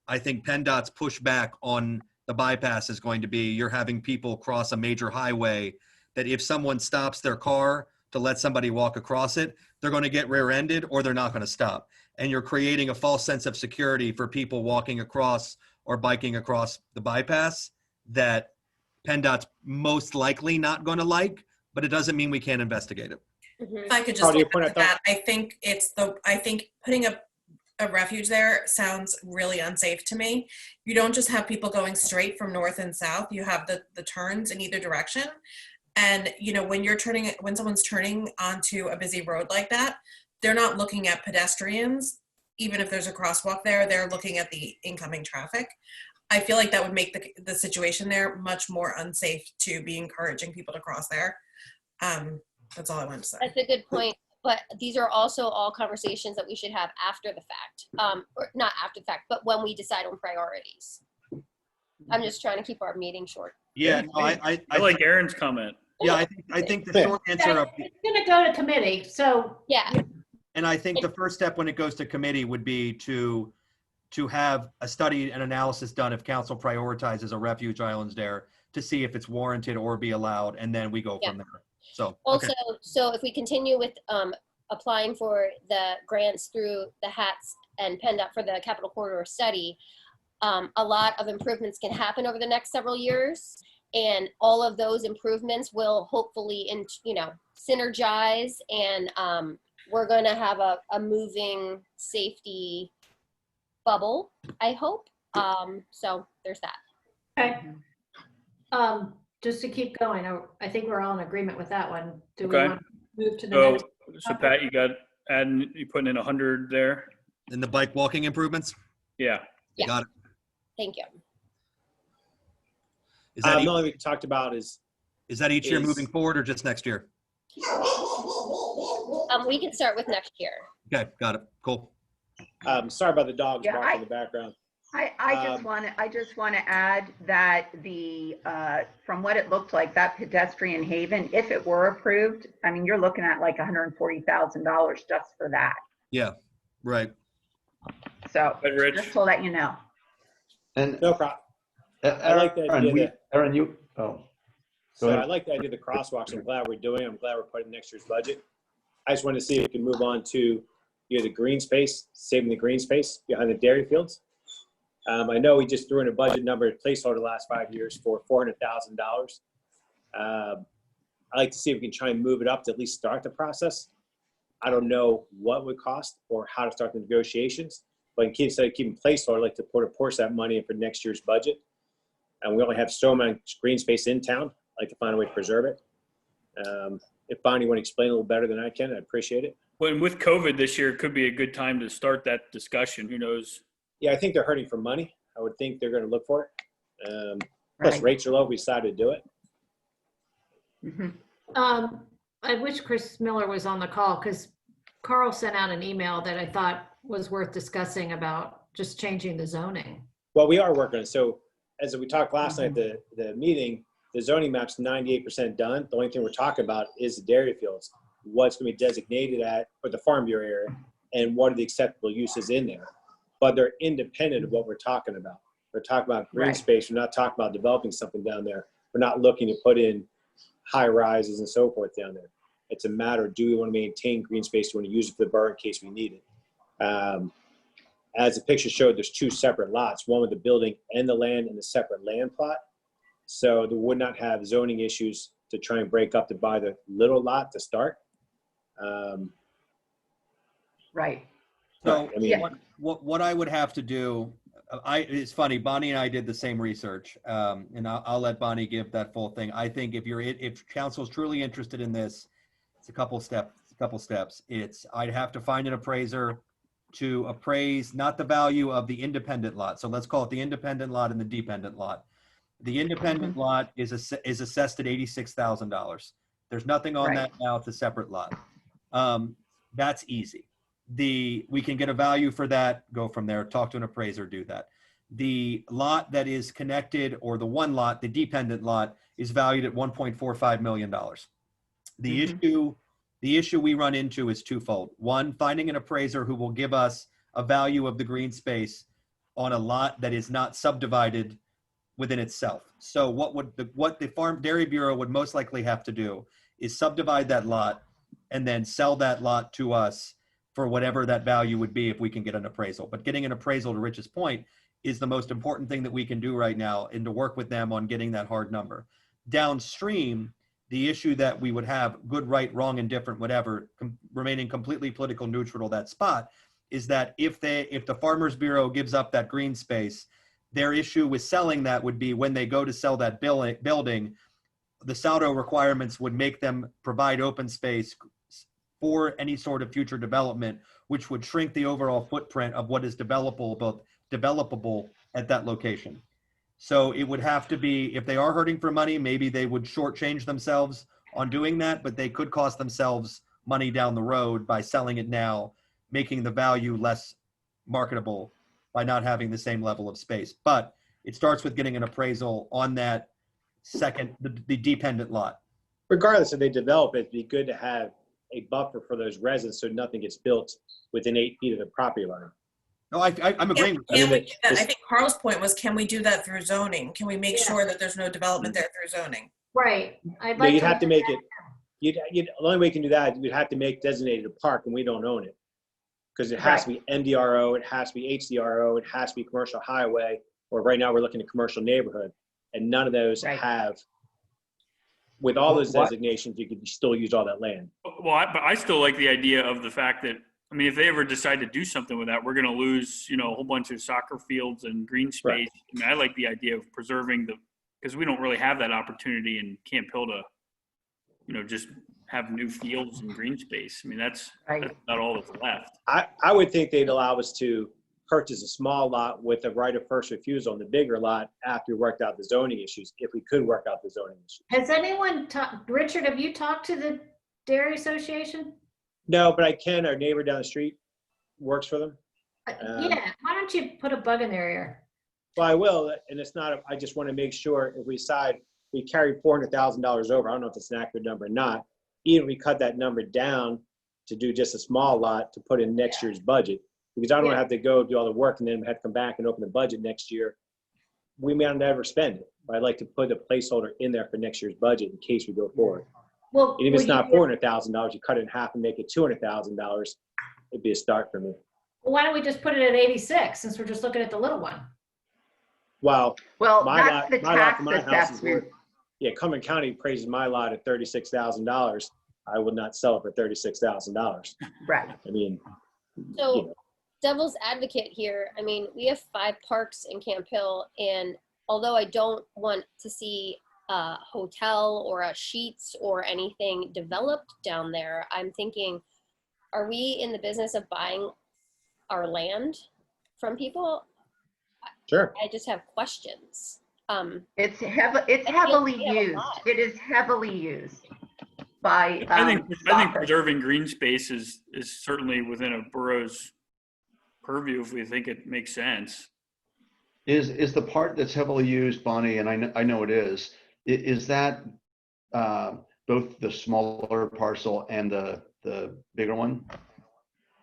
I think PennDOT's pushback on the bypass is going to be you're having people cross a major highway that if someone stops their car to let somebody walk across it, they're going to get rear-ended or they're not going to stop. And you're creating a false sense of security for people walking across or biking across the bypass that PennDOT's most likely not going to like, but it doesn't mean we can't investigate it. If I could just Carl, do you add point to out that? that, I think putting a refuge there sounds really unsafe to me. You don't just have people going straight from north and south, you have the turns in either direction. And when someone's turning onto a busy road like that, they're not looking at pedestrians. Even if there's a crosswalk there, they're looking at the incoming traffic. I feel like that would make the situation there much more unsafe to be encouraging people to cross there. That's all I wanted to say. That's a good point. But these are also all conversations that we should have after the fact, or not after the fact, but when we decide on priorities. I'm just trying to keep our meeting short. Yeah, no, I like Aaron's comment. yeah, I think the short answer It's going to go to committee, so. Yeah. and I think the first step when it goes to committee would be to have a study and analysis done if council prioritizes a refuge islands there to see if it's warranted or be allowed, and then we go from there. So Also, so if we continue with applying for the grants through the HATS and PennDOT for the Capital Corridor study, a lot of improvements can happen over the next several years, and all of those improvements will hopefully synergize, and we're going to have a moving safety bubble, I hope. So there's that. Okay. Just to keep going, I think we're all in agreement with that one. Do we Okay. want to move to the So, next? so Pat, you got, adding, you putting in 100 there? In the bike walking improvements? Yeah. Yeah. Got it. Thank you. Is that, The only thing we talked about is each year is- moving forward or just next year? We can start with next year. Okay, got it. Cool. sorry about the dogs Yeah, barking in the background. I just want to add that from what it looked like, that pedestrian haven, if it were approved, I mean, you're looking at like $140,000 just for that. Yeah, right. So But Rich, just to let you know. And No problem. I like the idea that- Aaron, you, oh, So ahead. I like the idea of the crosswalks. I'm glad we're doing it. I'm glad we're putting in next year's budget. I just wanted to see if we can move on to the green space, saving the green space behind the dairy fields. I know we just threw in a budget number placeholder the last 5 years for $400,000. I like to see if we can try and move it up to at least start the process. I don't know what it would cost or how to start the negotiations, but instead of keeping placeholder, I'd like to put a portion of that money in for next year's budget. And we only have so much green space in town. I'd like to find a way to preserve it. If Bonnie want to explain a little better than I can, I'd appreciate it. when with COVID this year, it could be a good time to start that discussion. Who knows? Yeah, I think they're hurting for money. I would think they're going to look for it. Plus, Right. rates are low. We decided to do it. Mhm. I wish Chris Miller was on the call because Carl sent out an email that I thought was worth discussing about just changing the zoning. Well, we are working on it. So as we talked last night at the meeting, the zoning map's 98% done. The only thing we're talking about is the dairy fields, what's going to be designated at, or the farm bureau area, and what are the acceptable uses in there. But they're independent of what we're talking about. We're talking about green Right. space. We're not talking about developing something down there. We're not looking to put in high rises and so forth down there. It's a matter of, do we want to maintain green space? Do we want to use it for the borough in case we need it? As the picture showed, there's two separate lots, one with the building and the land in a separate land plot. So they would not have zoning issues to try and break up to buy the little lot to start. Right. So I mean, what I would have to do, it's funny, Bonnie and I did the same research, and I'll let Bonnie give that full thing. I think if council's truly interested in this, it's a couple steps. I'd have to find an appraiser to appraise not the value of the independent lot. So let's call it the independent lot and the dependent lot. The independent lot is assessed at $86,000. There's nothing on Right. that now. It's a separate lot. That's easy. We can get a value for that, go from there, talk to an appraiser, do that. The lot that is connected, or the one lot, the dependent lot, is valued at $1.45 million. The issue we run into is twofold. One, finding an appraiser who will give us a value of the green space on a lot that is not subdivided within itself. So what the Farm Dairy Bureau would most likely have to do is subdivide that lot and then sell that lot to us for whatever that value would be if we can get an appraisal. But getting an appraisal, to Rich's point, is the most important thing that we can do right now, and to work with them on getting that hard number. Downstream, the issue that we would have, good, right, wrong, indifferent, whatever, remaining completely political neutral that spot, is that if the Farmers Bureau gives up that green space, their issue with selling that would be when they go to sell that building, the SALDO requirements would make them provide open space for any sort of future development, which would shrink the overall footprint of what is developable at that location. So it would have to be, if they are hurting for money, maybe they would shortchange themselves on doing that, but they could cost themselves money down the road by selling it now, making the value less marketable by not having the same level of space. But it starts with getting an appraisal on that second, the dependent lot. regardless if they develop it, it'd be good to have a buffer for those residents so nothing gets built within 8 feet of the property line. No, I'm agreeing with that. Can we do that? I think Carl's point was, can we do that through zoning? Can we make Yeah. sure that there's no development there through zoning? Right. I'd No, like you'd to have to make it, the only way you can do that, you'd have to make designated a park, and we don't own it. Because it has to be MDRO, it has to be HDRO, it has to be commercial highway, or right now we're looking at commercial neighborhood. And none of those Right. have, with all those What- designations, you could still use all that land. Well, but I still like the idea of the fact that, I mean, if they ever decide to do something with that, we're going to lose, a whole bunch of soccer fields and green space. Right. I mean, I like the idea of preserving because we don't really have that opportunity in Camp Hill to, just have new fields and green space. I mean, that's not all that's left. I would think they'd allow us to purchase a small lot with a right of first refusal on the bigger lot after we worked out the zoning issues, if we could work out the zoning issues. Has anyone talked, Richard, have you talked to the Dairy Association? No, but I can. Our neighbor down the street works for them. Yeah, why don't you put a bug in their ear? Well, I will, and it's not, I just want to make sure if we decide we carry $400,000 over, I don't know if it's an accurate number or not, even if we cut that number down to do just a small lot to put in next year's budget, because I don't want to have to go do all the work and then have to come back and open the budget next year. We may not never spend it, but I'd like to put a placeholder in there for next year's budget in case we go forward. Well, And if it's not $400,000, you cut it in half and make it $200,000, it'd be a start for me. why don't we just put it at 86 since we're just looking at the little one? Well, Well, my that's lot, the my lot tax for my house is worth, assessment. yeah, Cumberland County praises my lot at $36,000. I would not sell it for $36,000. Right. I mean, So, you know, devil's advocate here, I mean, we have 5 parks in Camp Hill, and although I don't want to see a hotel or a Sheets or anything developed down there, I'm thinking, are we in the business of buying our land from people? sure. I just have questions. It's heavily we have a used. lot. It is heavily used by, I think shoppers. preserving green space is certainly within a borough's purview if we think it makes sense. Is the part that's heavily used, Bonnie, and I know it is that both the smaller parcel and the bigger one?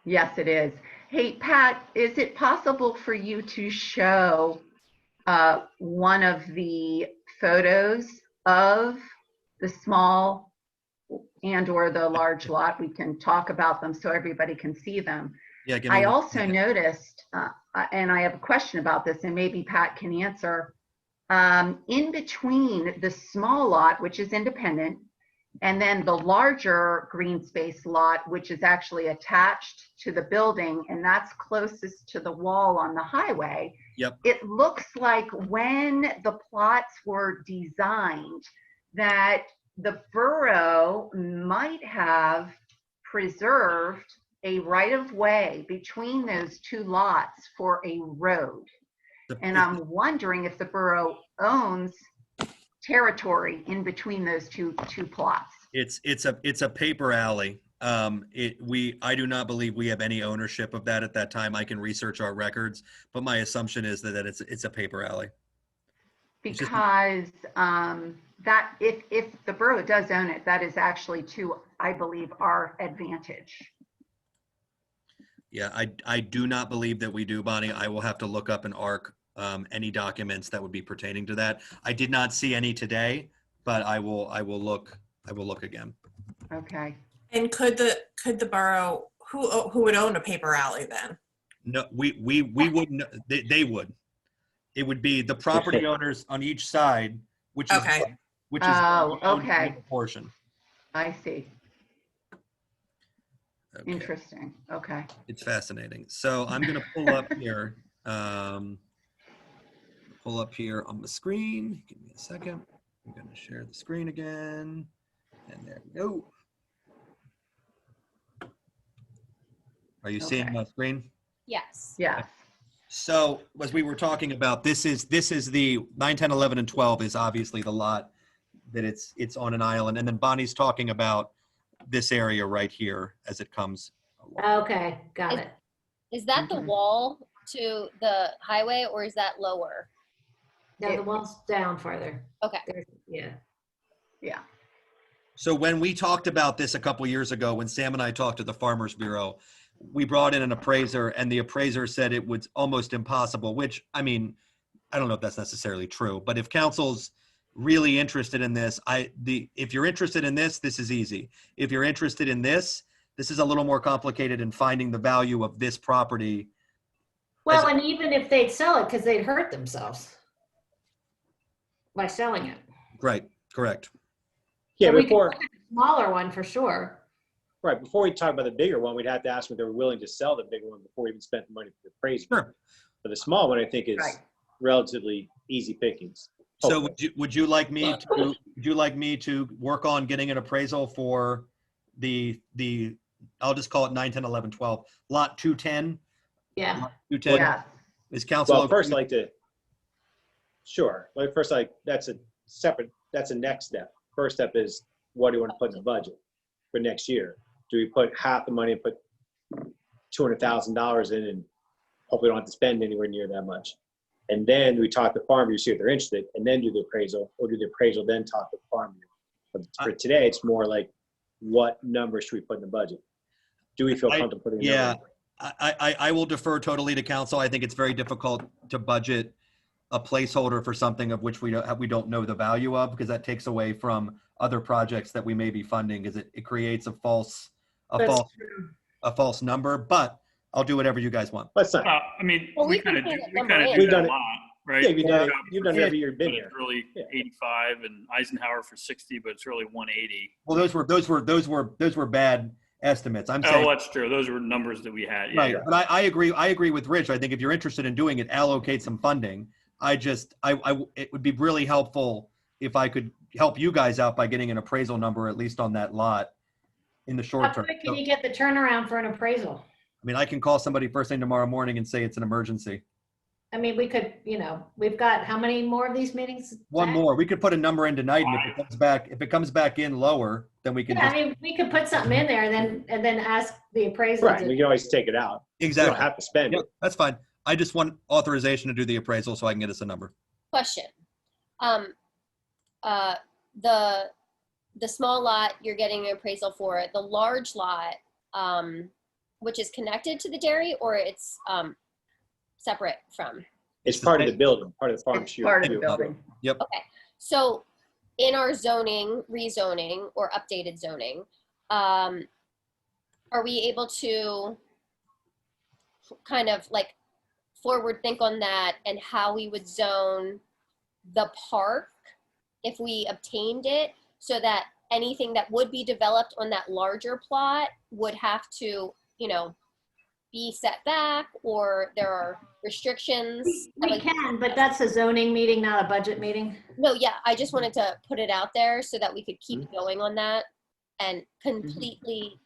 Yes, it is. Hey, Pat, is it possible for you to show one of the photos of the small and or the large lot? We can talk about them so everybody can see them. Yeah, give me I one also second. noticed, and I have a question about this, and maybe Pat can answer. In between the small lot, which is independent, and then the larger green space lot, which is actually attached to the building, and that's closest to the wall on the highway. Yep. It looks like when the plots were designed, that the borough might have preserved a right-of-way between those 2 lots for a road. And I'm wondering if the borough owns territory in between those two plots. It's a paper alley. I do not believe we have any ownership of that at that time. I can research our records, but my assumption is that it's a paper alley. Because that if the borough does own it, that is actually to, I believe, our advantage. Yeah, I do not believe that we do, Bonnie. I will have to look up in ARC any documents that would be pertaining to that. I did not see any today, but I will look again. Okay. And could the borough, who would own a paper alley then? No, we wouldn't. They would. It would be the property owners on each side, which is Okay. Oh, okay. the portion. I see. Okay. Interesting. Okay. It's fascinating. So I'm going to pull up here. Pull up here on the screen. Give me a second. I'm going to share the screen again. And there we go. Are you seeing Okay. my screen? Yes. Yes. So as we were talking about, this is the 9, 10, 11, and 12 is obviously the lot that it's on an island. And then Bonnie's talking about this area right here as it comes along. Okay, got it. Is that the Mhm. wall to the highway, or is that lower? No, the wall's down farther. Okay. Yeah. Yeah. So when we talked about this a couple years ago, when Sam and I talked to the Farmers Bureau, we brought in an appraiser, and the appraiser said it was almost impossible, which, I mean, I don't know if that's necessarily true, but if council's really interested in this, if you're interested in this is easy. If you're interested in this is a little more complicated in finding the value of this property. Well, and even if they'd sell it, because they'd hurt themselves by selling it. Right, correct. Yeah, So we could before, look at the smaller one for sure. right, before we talk about the bigger one, we'd have to ask them if they were willing to sell the bigger one before we even spent the money for the appraisal. Sure. But the small one, I think, is Right. relatively easy pickings. So would you like me to work on getting an appraisal for the I'll just call it 9, 10, 11, 12, lot 210? Yeah. Lot 210 Yes. is council. Well, first, okay? like to, sure, like first, like that's a separate, that's a next step. First step is, what do you want to put in the budget for next year? Do we put half the money and put $200,000 in and hope we don't have to spend anywhere near that much? And then we talk to farmers, see if they're interested, and then do the appraisal, or do the appraisal, then talk to farmers. But for today, it's more like, what number should we put in the budget? Do we feel comfortable putting a number in? I will defer totally to council. I think it's very difficult to budget a placeholder for something of which we don't know the value of, because that takes away from other projects that we may be funding, because it creates a false number. But I'll do whatever you guys want. Let's not. I mean, Well, we we can kind of put do, that we number kind of in. do We've that done a it. lot, right? Yeah, you've done it every year you've been But here. it's really Yeah. 85, and Eisenhower for 60, but it's really 180. Well, those were bad estimates. I'm Oh, saying, that's true. Those were numbers that we had. Yeah. right. But I agree with Rich. I think if you're interested in doing it, allocate some funding. It would be really helpful if I could help you guys out by getting an appraisal number, at least on that lot, in the How short term. quick can you get the turnaround for an appraisal? I mean, I can call somebody first thing tomorrow morning and say it's an emergency. I mean, we could, we've got how many more of these meetings? One Zach? more. We could put a number in tonight, and if it comes back in lower, then we can Yeah, just I mean, we could put something in there and then ask the appraisal. Right, we can always take it out. You exactly. don't have to spend Yep, it. that's fine. I just want authorization to do the appraisal so I can get us a number. Question. The small lot you're getting an appraisal for, the large lot, which is connected to the dairy, or it's separate from? It's part of the building, part of the farm. It's part of the building. Yep. Okay, so in our zoning, rezoning, or updated zoning, are we able to kind of like forward think on that and how we would zone the park if we obtained it, so that anything that would be developed on that larger plot would have to, be set back, or there are restrictions? We can, but that's a zoning meeting, not a budget meeting. No, yeah, I just wanted to put it out there so that we could keep going on that and completely,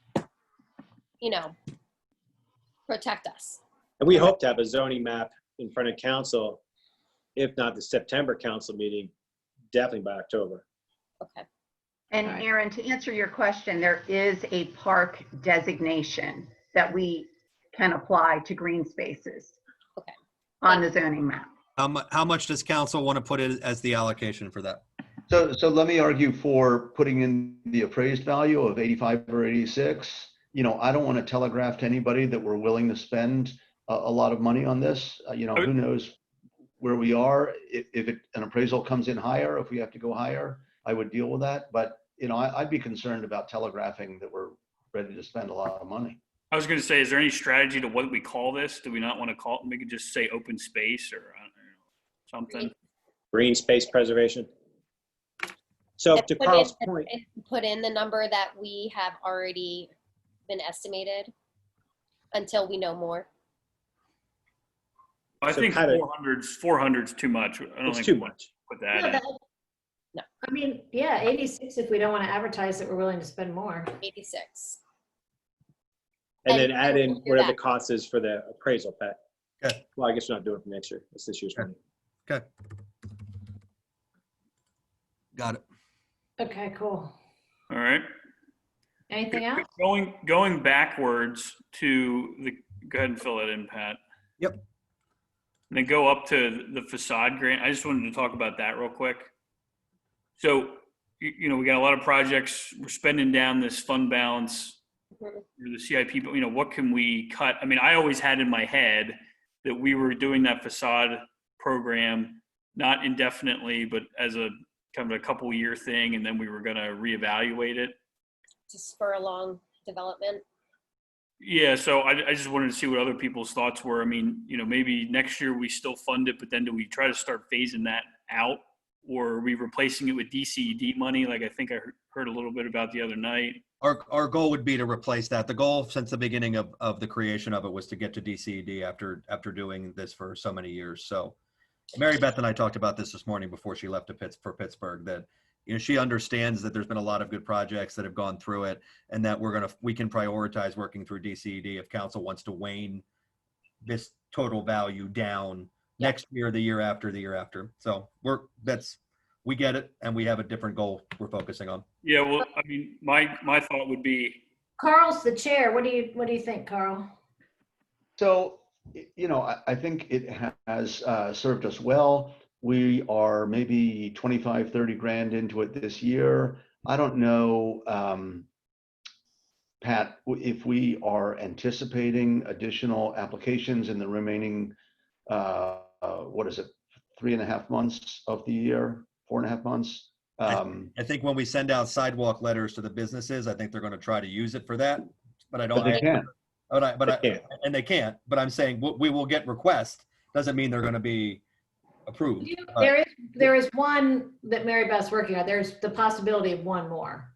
protect us. And we hope to have a zoning map in front of council, if not the September council meeting, definitely by October. Okay. And All right. Aaron, to answer your question, there is a park designation that we can apply to green spaces. Okay. On the zoning map. How much does council want to put in as the allocation for that? So let me argue for putting in the appraised value of 85 or 86. I don't want to telegraph to anybody that we're willing to spend a lot of money on this. Who knows where we are. If an appraisal comes in higher, if we have to go higher, I would deal with that. But, I'd be concerned about telegraphing that we're ready to spend a lot of money. I was going to say, is there any strategy to what we call this? Do we not want to call it? We could just say open space or something. Green space preservation. So And to put Carl's in- point, and put in the number that we have already been estimated until we know more. I So think kinda- 400's too much. I don't it's think too we want to much. put that No, in. No. I mean, yeah, 86 if we don't want to advertise that we're willing to spend more. 86. And then And add in we'll do whatever the that. cost is for the appraisal, Pat. Okay. Well, I guess we're not doing it for next year. It's this year's money. Okay. Got it. Okay, cool. All right. Anything else? Going backwards to the, go ahead and fill that in, Pat. Yep. And then go up to the facade grant. I just wanted to talk about that real quick. So, we got a lot of projects. We're spending down this fund balance Mhm. through the CIP, but what can we cut? I mean, I always had in my head that we were doing that facade program, not indefinitely, but as a kind of a couple year thing. And then we were going to reevaluate it. To spur along development. Yeah, so I just wanted to see what other people's thoughts were. I mean, maybe next year we still fund it, but then do we try to start phasing that out? Or are we replacing it with DCED money, like I think I heard a little bit about the other night? Our goal would be to replace that. The goal since the beginning of the creation of it was to get to DCED after doing this for so many years. So Mary Beth and I talked about this morning before she left for Pittsburgh, that, you know, she understands that there's been a lot of good projects that have gone through it, and that we can prioritize working through DCED if council wants to wane this total value down next year, the year after, the year after. So we get it, and we have a different goal we're focusing on. Yeah, well, I mean, my thought would be, Carl's the chair. What do you think, Carl? So, you know, I think it has served us well. We are maybe 25, 30 grand into it this year. I don't know, Pat, if we are anticipating additional applications in the remaining, what is it, 3.5 months of the year, 4.5 months? I think when we send out sidewalk letters to the businesses, I think they're going to try to use it for that, but I don't. But they can't. And they can't. But I'm saying we will get requests. Doesn't mean they're going to be approved. There is one that Mary Beth's working on. There's the possibility of one more.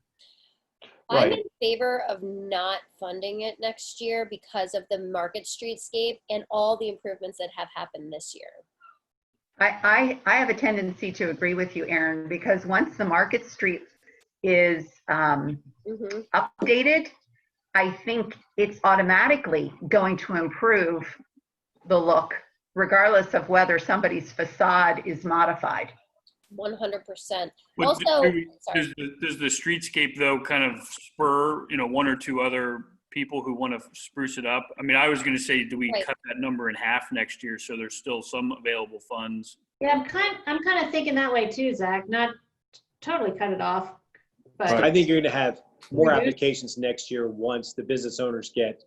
I'm Right. in favor of not funding it next year because of the Market Streetscape and all the improvements that have happened this year. I have a tendency to agree with you, Erin, because once the Market Street is updated, I think it's automatically going to improve the look, regardless of whether somebody's facade is modified. 100%. but Also, sorry. does the streetscape though kind of spur, you know, one or two other people who want to spruce it up? I mean, I was going to say, do we Right. cut that number in half next year so there's still some available funds? Yeah, I'm kind of thinking that way too, Zach. Not totally cut it off, but I think you're going to have more Reduce- applications next year once the business owners get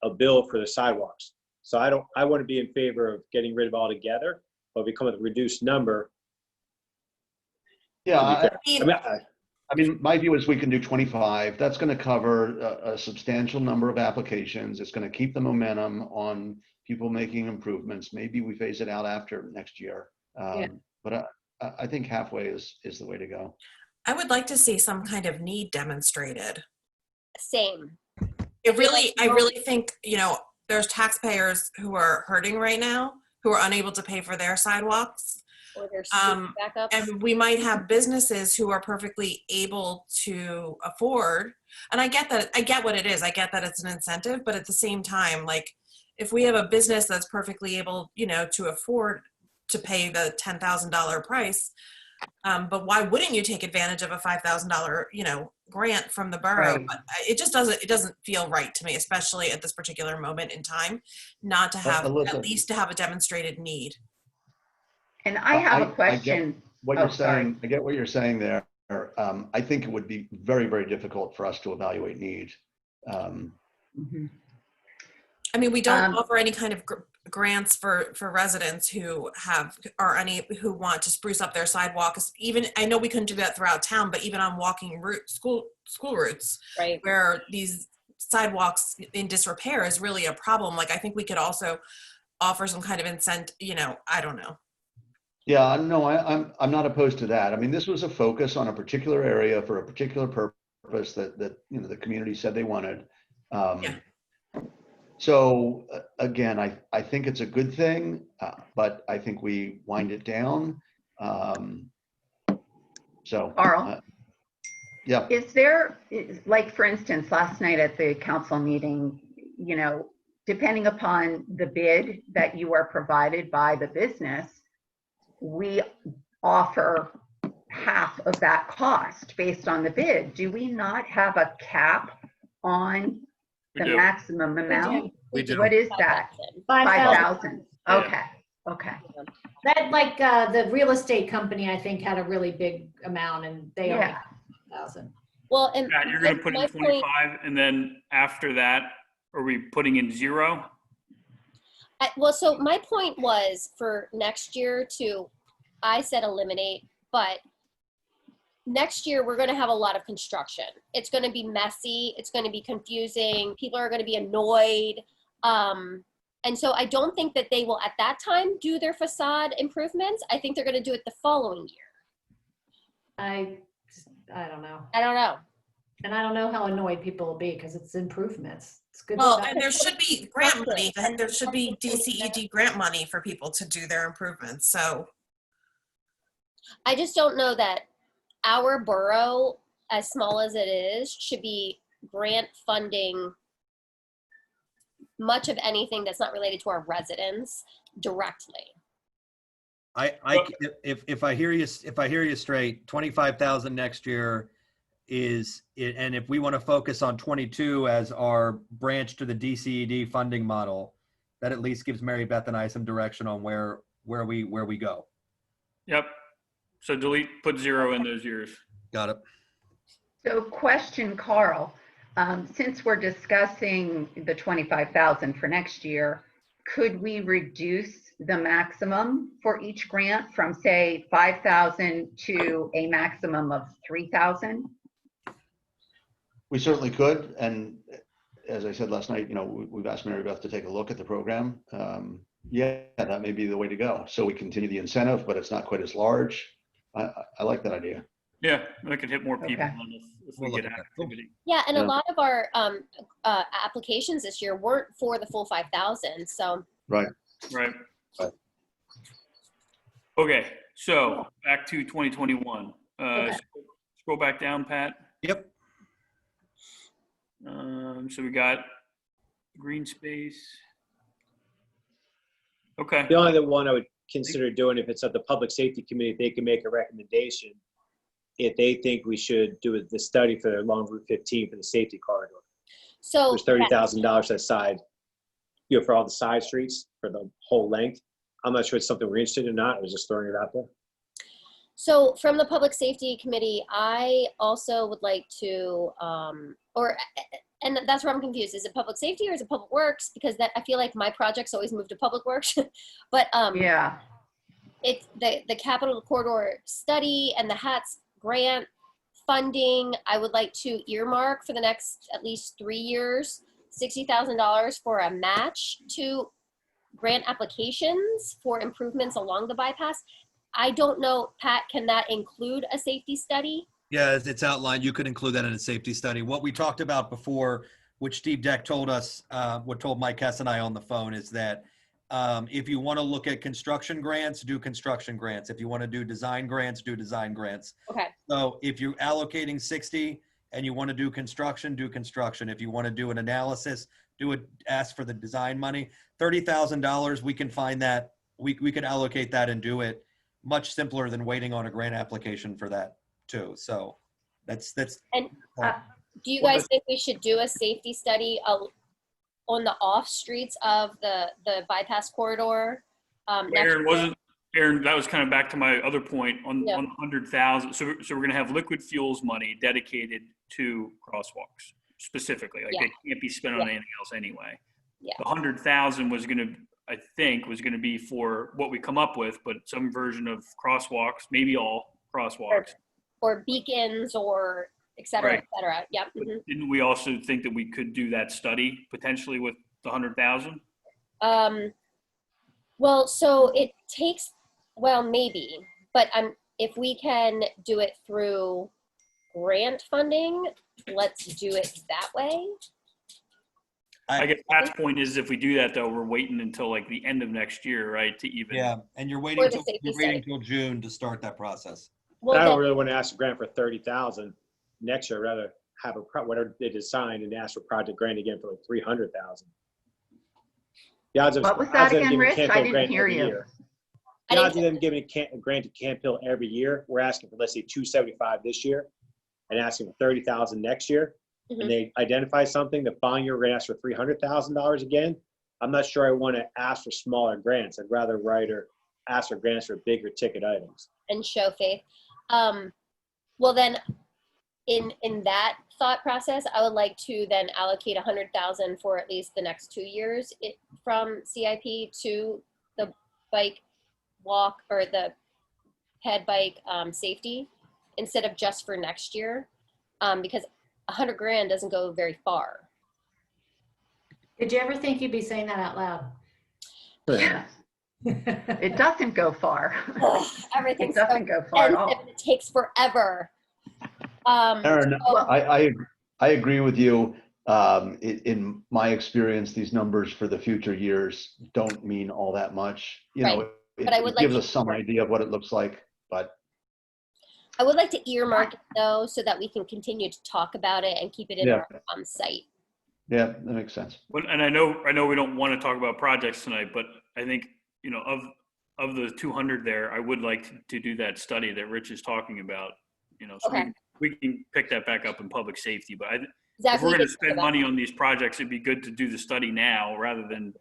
a bill for the sidewalks. So I want to be in favor of getting rid of all together, but if we come with a reduced number. Yeah, I I mean, my view is we can do 25. That's going to cover a substantial number of applications. It's going to keep the momentum on people making improvements. Maybe we phase it out after next year. But I think halfway is the way to go. I would like to see some kind of need demonstrated. Same. I really think, you know, there's taxpayers who are hurting right now, who are unable to pay for their sidewalks. Or there's street backups. And we might have businesses who are perfectly able to afford, and I get what it is. I get that it's an incentive, but at the same time, like, if we have a business that's perfectly able, you know, to afford to pay the $10,000 price, but why wouldn't you take advantage of a $5,000, you know, grant from the borough? Right. But it doesn't feel right to me, especially at this particular moment in time, not to have at least to have a demonstrated need. And I have a question. What Oh, you're sorry. saying, I get what you're saying there. I think it would be very, very difficult for us to evaluate need. Mhm. I mean, we don't offer any kind of grants for residents who who want to spruce up their sidewalks. Even, I know we couldn't do that throughout town, but even on walking school routes, Right. where these sidewalks in disrepair is really a problem. Like, I think we could also offer some kind of incentive, you know, I don't know. Yeah, no, I'm not opposed to that. I mean, this was a focus on a particular area for a particular purpose that you know the community said they wanted. So again, I think it's a good thing, but I think we wind it down. Carl? Yeah. Is there, like, for instance, last night at the council meeting, you know, depending upon the bid that you are provided by the business, we offer half of that cost based on the bid. Do we not have a cap on We the do. maximum amount? We do. What is that? 5,000. 5,000. Yeah. Okay. That, like, the real estate company, I think, had a really big amount, and they only Yeah. 1,000. Well, and Matt, you're going to put in my point- 25, and then after that, are we putting in 0? Well, so my point was for next year I said eliminate, but next year we're going to have a lot of construction. It's going to be messy. It's going to be confusing. People are going to be annoyed. And so I don't think that they will at that time do their facade improvements. I think they're going to do it the following year. I don't know. I don't know. And I don't know how annoyed people will be because it's improvements. It's good Well, stuff. and there should be grant money, and there should be DCED grant money for people to do their improvements, so. I just don't know that our borough, as small as it is, should be grant funding much of anything that's not related to our residents directly. If I hear you straight, 25,000 next year is it, and if we want to focus on 22 as our branch to the DCED funding model, that at least gives Mary Beth and I some direction on where we go. Yep. So put 0 in those years. Got it. So question, Carl, since we're discussing the 25,000 for next year, could we reduce the maximum for each grant from say 5,000 to a maximum of 3,000? We certainly could. And as I said last night, we've asked Mary Beth to take a look at the program. Yeah, that may be the way to go. So we continue the incentive, but it's not quite as large. I like that idea. Yeah, that could hit more people Okay. if we get activity. Yeah, and Yeah. a lot of our applications this year weren't for the full 5,000. So Right. Right. Right. Okay, so back to 2021. Okay. Scroll back down, Pat. Yep. So we got green space. Okay. The only other one I would consider doing, if it's at the public safety committee, they can make a recommendation if they think we should do the study for along Route 15 for the safety corridor. so There's $30,000 aside, for all the side streets for the whole length. I'm not sure it's something we're interested in or not. I was just throwing it out there. So from the Public Safety Committee, I also would like to, and that's where I'm confused. Is it Public Safety or is it Public Works? Because that I feel like my projects always move to Public Works. But Yeah. it's the Capital Corridor study and the HATS grant funding. I would like to earmark for the next at least 3 years, $60,000 for a match to grant applications for improvements along the bypass. I don't know, Pat, can that include a safety study? Yeah, it's outlined. You could include that in a safety study. What we talked about before, which Steve Deck told us, what told Mike Hess and I on the phone, is that if you want to look at construction grants, do construction grants. If you want to do design grants, do design grants. Okay. So if you're allocating 60 and you want to do construction, do construction. If you want to do an analysis, ask for the design money. $30,000, we can find that. We could allocate that and do it much simpler than waiting on a grant application for that too. So that's. And do you guys think we should do a safety study on the off streets of the bypass corridor? Aaron, that was kind of back to my other point on Yeah. 100,000. So we're going to have liquid fuels money dedicated to crosswalks specifically. Like Yeah. it can't be spent on anything else anyway. Yeah. The 100,000 was going to be for what we come up with, but some version of crosswalks, maybe all crosswalks. Or beacons or et cetera, Right. et cetera. Yep. But Mhm. didn't we also think that we could do that study potentially with the 100,000? Well, so it takes, well, maybe, but if we can do it through grant funding, let's do it that way. I guess Pat's point is if we do that though, we're waiting until like the end of next year, right? To even. Yeah, and you're Or waiting the till safety study. June to start that process. Well, I don't then- really want to ask a grant for 30,000 next year. I'd rather have whatever they design and ask for project grant again for like 300,000. The odds of What was odds that of them again, giving Rich? Camp I Hill didn't grant hear every you. year. I The didn't- odds of them giving a grant to Camp Hill every year, we're asking for, let's say, 275 this year and asking for 30,000 next year. Mhm. And they identify something, the following year we're gonna ask for $300,000 again. I'm not sure I want to ask for smaller grants. I'd rather write or ask for grants for bigger ticket items. and show faith. Well, then, in that thought process, I would like to then allocate 100,000 for at least the next 2 years from CIP to the bike walk or the ped bike safety instead of just for next year, because 100 grand doesn't go very far. Did you ever think you'd be saying that out loud? It doesn't go far. Ugh, It everything's so doesn't go far at expensive all. and it takes forever. Aaron, So- I I agree with you. In my experience, these numbers for the future years don't mean all that much. You Right. know, But I would it like gives to us some idea of what it looks like, but I would like to earmark it though, so that we can continue to talk about it and keep it in Yeah. our site. yeah, that makes sense. And I know we don't want to talk about projects tonight, but I think, you know, of the 200 there, I would like to do that study that Rich is talking about, you know, so Okay. we can pick that back up in public safety. But if Exactly. we're going to spend money on these projects, it'd be good to do the study now rather than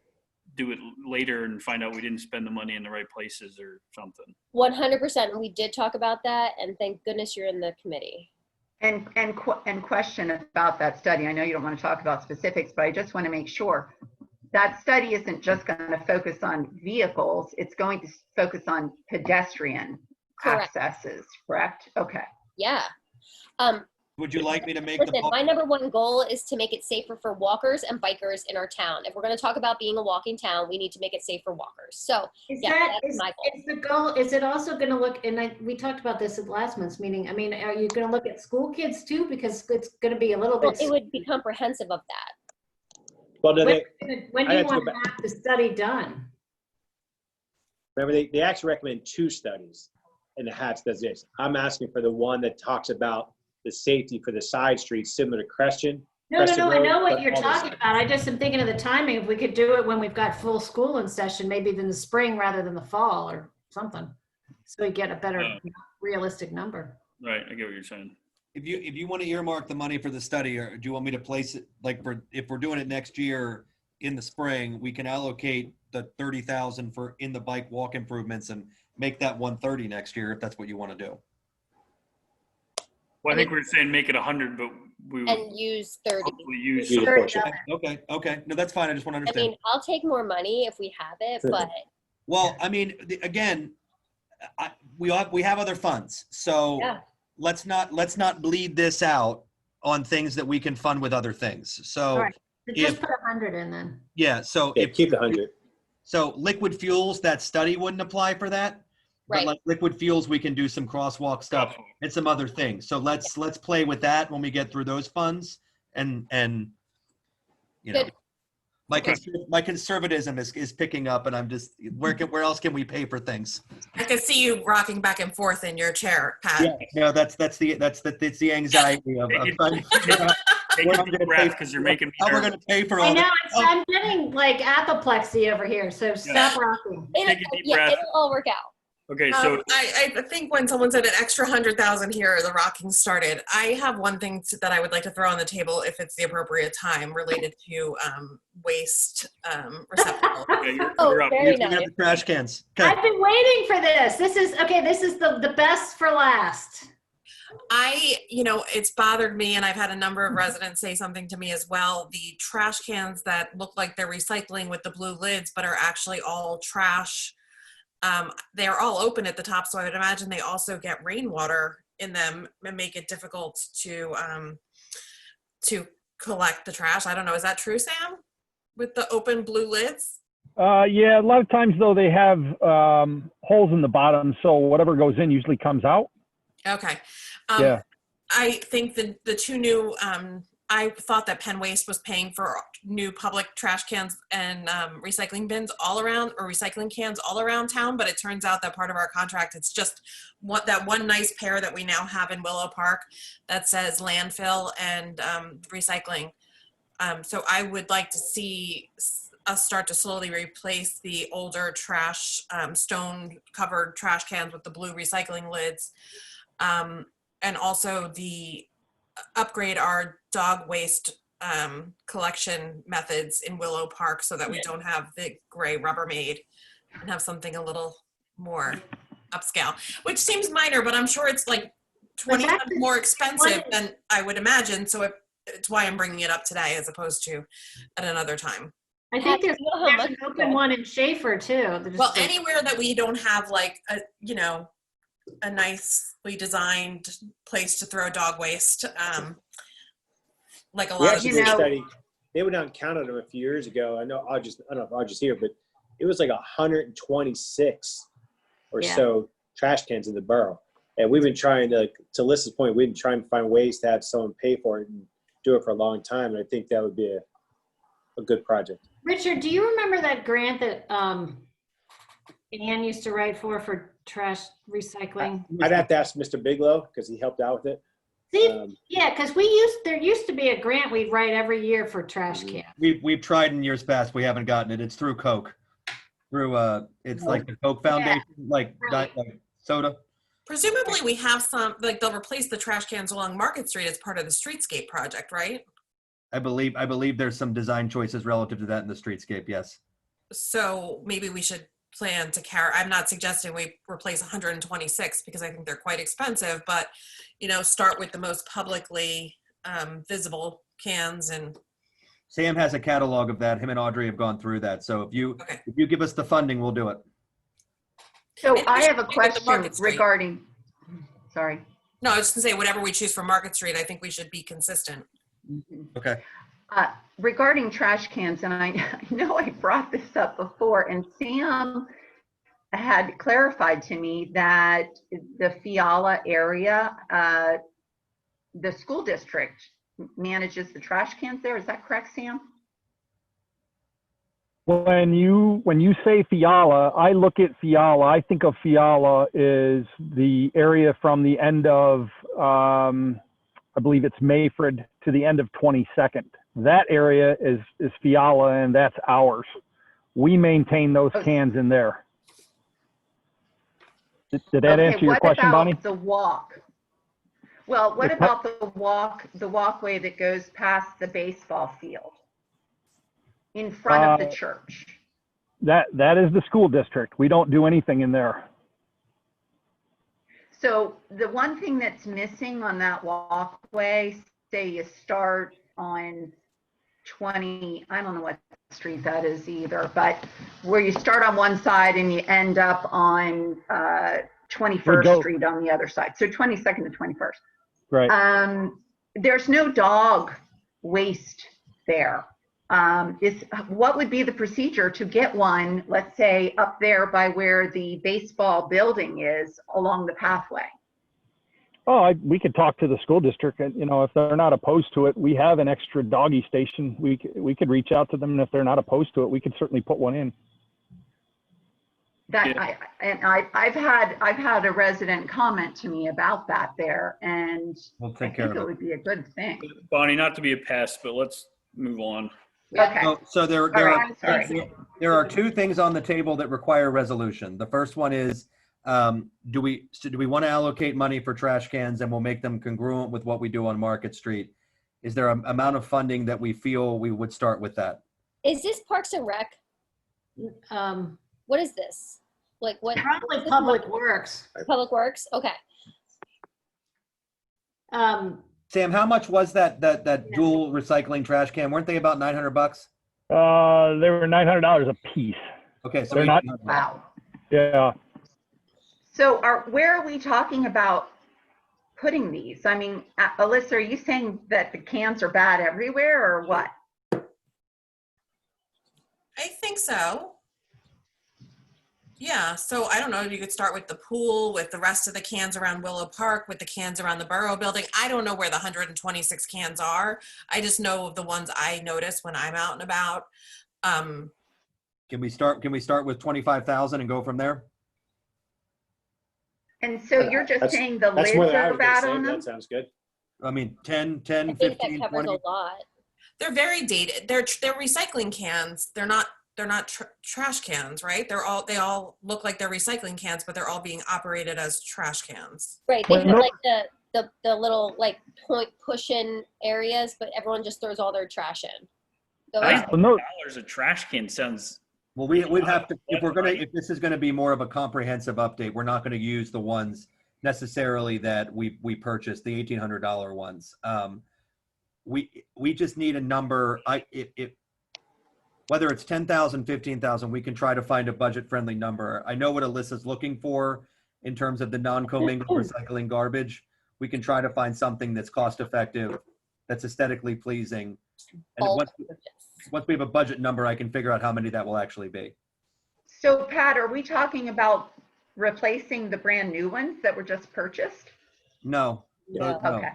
do it later and find out we didn't spend the money in the right places or something. 100%. We did talk about that, and thank goodness you're in the committee. And question about that study. I know you don't want to talk about specifics, but I just want to make sure that study isn't just going to focus on vehicles. It's going to focus on pedestrian Correct. accesses, correct? Okay. Yeah. Would you like me to make Listen, the? my number one goal is to make it safer for walkers and bikers in our town. If we're going to talk about being a walking town, we need to make it safe for walkers. So Is yeah, that, that's is, my goal. is the goal, is it also going to look, and we talked about this at last month's meeting, I mean, are you going to look at school kids too? Because it's going to be a little Well, bit. it would be comprehensive of that. Well, no, When I do you have to want go to have the study done? remember, they actually recommend 2 studies, and the HATS does this. I'm asking for the one that talks about the safety for the side streets, similar to Crescent. No, Crescent I Road, know what but you're all this- talking about. I just am thinking of the timing. If we could do it when we've got full school in session, maybe in the spring rather than the fall or something. So we get a better realistic number. Right, I get what you're saying. If you want to earmark the money for the study, or do you want me to place it like if we're doing it next year in the spring, we can allocate the 30,000 for in the bike walk improvements and make that 130 next year if that's what you want to do. Well, I think we were saying make it 100, but we would And use 30. hopefully use Use a some. portion. Okay. No, that's fine. I just want to I understand. mean, I'll take more money if we have it, but Well, I mean, again, we have other funds, so Yeah. let's not bleed this out on things that we can fund with other things. So All right. So just if- put 100 in then. yeah, so Yeah, if keep the 100. so liquid fuels, that study wouldn't apply for that. But Right. like liquid fuels, we can do some crosswalk stuff Crosswalk. and some other things. So let's play with that when we get through those funds and you know, Good. my conservatism is picking up, and I'm just where else can we pay for things? I could see you rocking back and forth in your chair, Pat. No, that's the anxiety of trying to figure out Take what a I'm deep gonna breath pay because you're making me how we're nervous. going to pay for I all know, this. I'm getting like apoplexy over here, so stop rocking. Take a deep breath. it'll all work out. Okay, so I think when someone said an extra 100,000 here, the rocking started. I have one thing that I would like to throw on the table if it's the appropriate time related to waste receptacles. okay, you're Oh, up. very We nice. have the trash cans. Okay. I've been waiting for this. This is the best for last. It's bothered me, and I've had a number of residents say something to me as well. The trash cans that look like they're recycling with the blue lids, but are actually all trash. They are all open at the top, so I would imagine they also get rainwater in them and make it difficult to collect the trash. I don't know. Is that true, Sam? With the open blue lids? Yeah, a lot of times though they have holes in the bottom, so whatever goes in usually comes out. Okay. Yeah. I think the two new, I thought that Penn Waste was paying for new public trash cans and recycling bins all around, or recycling cans all around town, but it turns out that part of our contract, it's just that one nice pair that we now have in Willow Park that says landfill and recycling. So I would like to see us start to slowly replace the older trash, stone-covered trash cans with the blue recycling lids. And also upgrade our dog waste collection methods in Willow Park so that we don't have the gray Rubbermaid and have something a little more upscale, which seems minor, but I'm sure it's like 20 times more expensive than I would imagine. So it's why I'm bringing it up today as opposed to at another time. I think there's You know how much an open one in Schaefer too. Well, anywhere that we don't have like a nicely designed place to throw dog waste, like a We lot of actually did a study. They went out and counted them a few years ago. I don't know if I'll just hear, but it was like 126 or Yeah. so trash cans in the borough. And we've been trying to Lisa's point, we've been trying to find ways to have someone pay for it. And do it for a long time. And I think that would be a good project. Richard, do you remember that grant that Ann used to write for trash recycling? I'd have to ask Mr. Bigelow because he helped out with it. See, yeah, because there used to be a grant we'd write every year for trash cans. We've tried in years past. We haven't gotten it. It's through Coke. It's like the Coke Foundation, like soda. Presumably we have some, like they'll replace the trash cans along Market Street as part of the streetscape project, right? I believe there's some design choices relative to that in the streetscape. Yes. So maybe we should plan to carry, I'm not suggesting we replace 126 because I think they're quite expensive, but start with the most publicly visible cans. And Sam has a catalog of that. Him and Audrey have gone through that. So if you give us the funding, we'll do it. So Maybe we I should have a stick with the question Market Street. regarding, sorry. No, I was just gonna say, whatever we choose for Market Street, I think we should be consistent. Okay. Regarding trash cans, and I know I brought this up before, and Sam had clarified to me that the Fiala area, the school district manages the trash cans there. Is that correct, Sam? When you say Fiala, I look at Fiala, I think of Fiala is the area from the end of, I believe it's Mayford to the end of 22nd. That area is Fiala, and that's ours. We maintain those cans in there. Did that answer your question, Bonnie? What about the walk? Well, what about the walkway that goes past the baseball field in front of the church? That is the school district. We don't do anything in there. So the one thing that's missing on that walkway, say you start on 20, I don't know what street that is either, but where you start on one side and you end up on 21st Street on the other side. So 22nd to 21st. Right. There's no dog waste there. What would be the procedure to get one, let's say up there by where the baseball building is along the pathway? Oh, we could talk to the school district, and if they're not opposed to it, we have an extra doggy station. We could reach out to them, and if they're not opposed to it, we could certainly put one in. I've had a resident comment to me about that there, and We'll I take care think of it it. would be a good thing. Bonnie, not to be a pest, but let's move on. Okay. So there All right, I'm sorry. are two things on the table that require resolution. The first one is, do we want to allocate money for trash cans, and we'll make them congruent with what we do on Market Street? Is there an amount of funding that we feel we would start with that? Is this Parks and Rec? What is this? Like what? Probably Public Works. Public Works? Okay. Sam, how much was that dual recycling trash can? Weren't they about $900? They were $900 a piece. Okay, so They're not. Wow. Yeah. So where are we talking about putting these? I mean, Alyssa, are you saying that the cans are bad everywhere or what? I think so. Yeah, so I don't know, you could start with the pool, with the rest of the cans around Willow Park, with the cans around the Borough building. I don't know where the 126 cans are. I just know of the ones I notice when I'm out and about. Can we start with 25,000 and go from there? And so you're just saying the That's lids more than I are was gonna bad say, on but them? that sounds good. I mean, 10, I think 15, that covers 20. a lot. They're very dated. They're recycling cans. They're not trash cans, right? They all look like they're recycling cans, but they're all being operated as trash cans. Right. They Well, have no- like the little like point push-in areas, but everyone just throws all their trash in. Go ahead. Well, no, $9 a trash can sounds. Well, we'd have to, if this is gonna be more of a comprehensive update, we're not gonna use the ones necessarily that we purchased, the $1,800 ones. We just need a number. Whether it's 10,000, 15,000, we can try to find a budget-friendly number. I know what Alyssa's looking for in terms of the non-commingled recycling garbage. We can try to find something that's cost-effective, that's aesthetically pleasing. And once we have a budget number, I can figure out how many that will actually be. So Pat, are we talking about replacing the brand new ones that were just purchased? No. No. Okay.